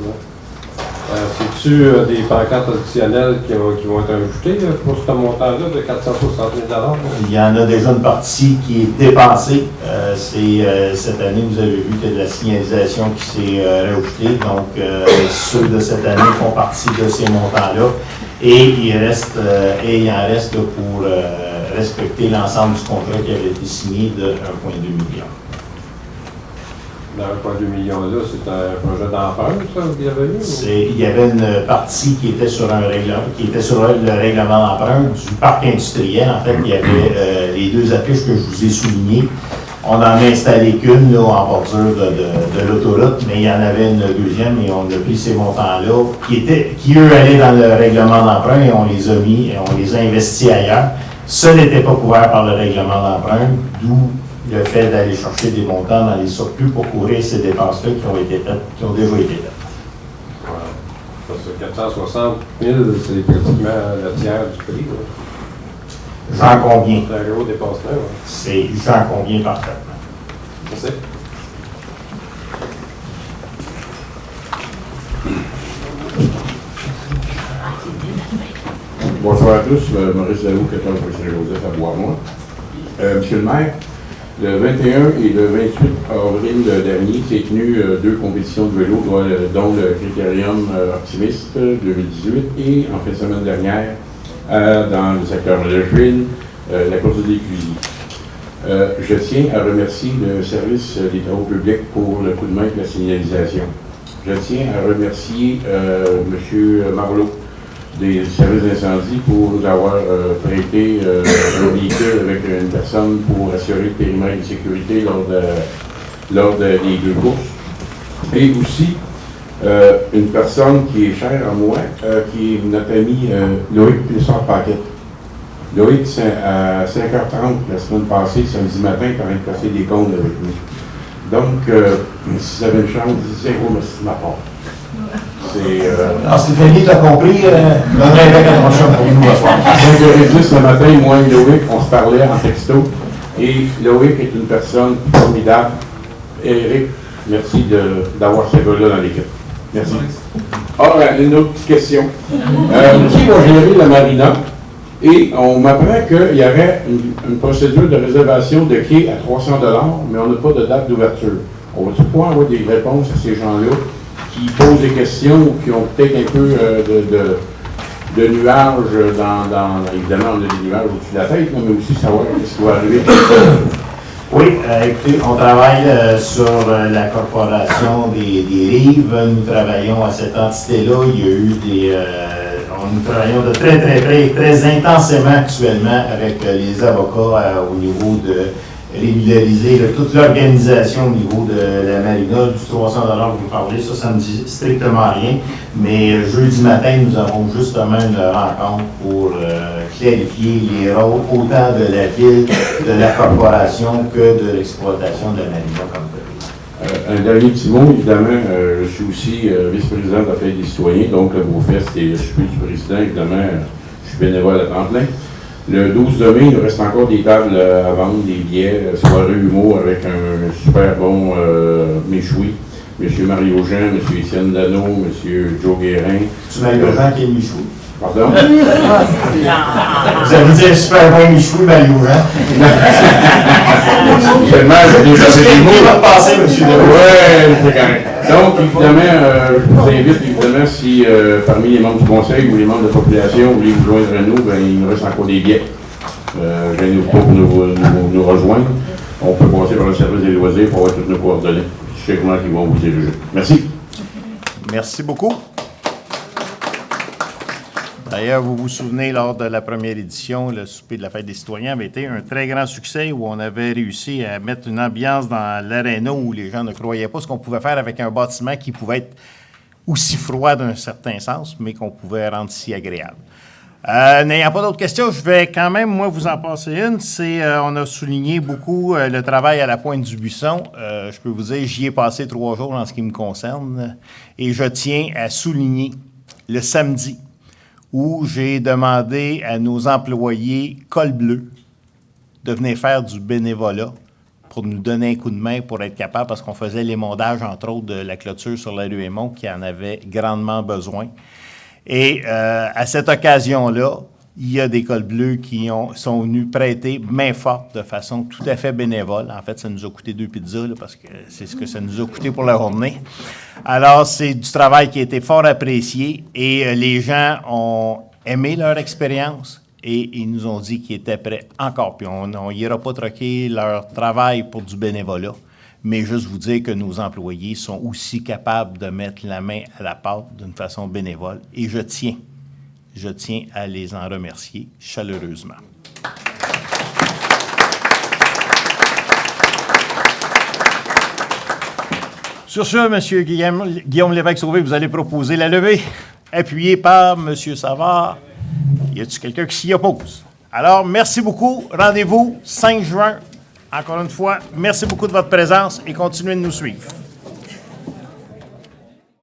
C'est-tu des pancartes additionnelles qui vont être ajoutées pour ce montant-là de 460 000 $? Il y en a déjà une partie qui est dépensée. Cette année, vous avez vu qu'il y a de la signalisation qui s'est rajoutée. Donc, ceux de cette année font partie de ces montants-là. Et il en reste pour respecter l'ensemble du contrat qui avait été signé de 1,2 million. Dans 1,2 million-là, c'est un projet d'emprunt, ça, vous y avez eu? Il y avait une partie qui était sur le règlement d'emprunt du parc industriel. En fait, il y avait les deux affiches que je vous ai soulignées. On n'en a installé qu'une là, en bordure de l'autoroute, mais il y en avait une deuxième et on a pris ces montants-là qui eux allaient dans le règlement d'emprunt et on les a mis et on les a investis ailleurs. Ce n'était pas couvert par le règlement d'emprunt, d'où le fait d'aller chercher des montants dans les surplus pour couvrir ces dépenses-là qui ont déjà été faites. Ouais. Parce que 460 000, c'est pratiquement le tiers du prix. J'en conviens. C'est un gros dépassement. J'en conviens parfaitement. Merci. Bonsoir à tous, Maurice Daou, 14 rue Saint-Joseph à Bois-Moi. Monsieur le maire, le 21 et le 28 avril dernier, s'est tenu deux compétitions de vélo, dont le Critérium Optimiste 2018 et en fin de semaine dernière, dans le secteur de Lecheville, la course de l'éclusier. Je tiens à remercier le service des travaux publics pour le coup de main de la signalisation. Je tiens à remercier M. Marleau des services d'incendie pour nous avoir prêté un véhicule avec une personne pour assurer le périmètre de sécurité lors des deux courses. Et aussi une personne qui est chère à moi, qui est notre ami Loïc Plessard-Paquet. Loïc, à 5h30 la semaine passée, samedi matin, il parlait de passer des comptes avec nous. Donc, si vous avez une chance, disez gros merci de ma part. Alors, Stéphanie, tu as compris, donnerai avec attention pour nous ce soir. 5h10 ce matin, moi et Loïc, on se parlait en texto. Et Loïc est une personne formidable. Eric, merci d'avoir ces gars-là dans l'équipe. Merci. Alors, une autre petite question. Qui va gérer la marina? Et on m'apprend qu'il y aurait une procédure de réservation de quai à 300 $, mais on n'a pas de date d'ouverture. On va-tu pouvoir avoir des réponses à ces gens-là qui posent des questions ou qui ont peut-être un peu de nuages évidemment, on a des nuages au-dessus de la tête, mais aussi savoir ce qui va arriver. Oui, écoutez, on travaille sur la corporation des rives. Nous travaillons à cette entité-là. Il y a eu nous travaillons de très intensément actuellement avec les avocats au niveau de régulariser toute l'organisation au niveau de la marina. Du 300 $ que vous parlez, ça ne dit strictement rien. Mais jeudi matin, nous avons justement une rencontre pour clarifier les rôles autant de la ville, de la corporation que de l'exploitation de la marina comme telle. Un dernier petit mot, évidemment, je suis aussi vice-président de la Fête des citoyens, donc le Beaufest et le souper du président, évidemment, je suis bénévole à temps plein. Le 12 mai, il nous reste encore des tables à vendre, des billets, soirée humour avec un super bon méchoui. M. Mario Jean, M. Étienne Dano, M. Joe Guérin. C'est Mario Jean qui est méchoui. Pardon? Vous avez dit super bon méchoui, Mario Jean. Seulement, j'ai déjà fait des mots. Il va passer, M. Dano. Oui, c'est correct. Donc, évidemment, je vous invite, évidemment, si parmi les membres du conseil ou les membres de la population voulez vous joindre à nous, ben, il nous reste encore des billets. Gênez-vous pas pour nous rejoindre. On peut passer par le service des loisirs pour avoir toutes nos coordonnées. Je sais comment ils vont vous diriger. Merci. Merci beaucoup. D'ailleurs, vous vous souvenez, lors de la première édition, le souper de la Fête des citoyens avait été un très grand succès où on avait réussi à mettre une ambiance dans l'aréna où les gens ne croyaient pas ce qu'on pouvait faire avec un bâtiment qui pouvait être aussi froid d'un certain sens, mais qu'on pouvait rendre si agréable. N'ayant pas d'autres questions, je vais quand même, moi, vous en passer une. On a souligné beaucoup le travail à la Pointe du Buisson. Je peux vous dire, j'y ai passé 3 jours en ce qui me concerne. Et je tiens à souligner le samedi où j'ai demandé à nos employés col bleu de venir faire du bénévolat pour nous donner un coup de main pour être capable, parce qu'on faisait l'émondage, entre autres, de la clôture sur la rue Aymon, qui en avait grandement besoin. Et à cette occasion-là, il y a des cols bleus qui sont venus prêter main forte de façon tout à fait bénévole. En fait, ça nous a coûté 2 pizzas, là, parce que c'est ce que ça nous a coûté pour la journée. Alors, c'est du travail qui a été fort apprécié et les gens ont aimé leur expérience et ils nous ont dit qu'ils étaient prêts encore. Puis on n'ira pas troquer leur travail pour du bénévolat, mais juste vous dire que nos employés sont aussi capables de mettre la main à la pâte d'une façon bénévole. Et je tiens à les en remercier chaleureusement. Sur ce, M. Guillaume Lévesque-Sauvé, vous allez proposer la levée, appuyé par M. Savard. Y a-t-il quelqu'un qui s'y oppose? Alors, merci beaucoup. Rendez-vous 5 juin. Encore une fois, merci beaucoup de votre présence et continuez de nous suivre.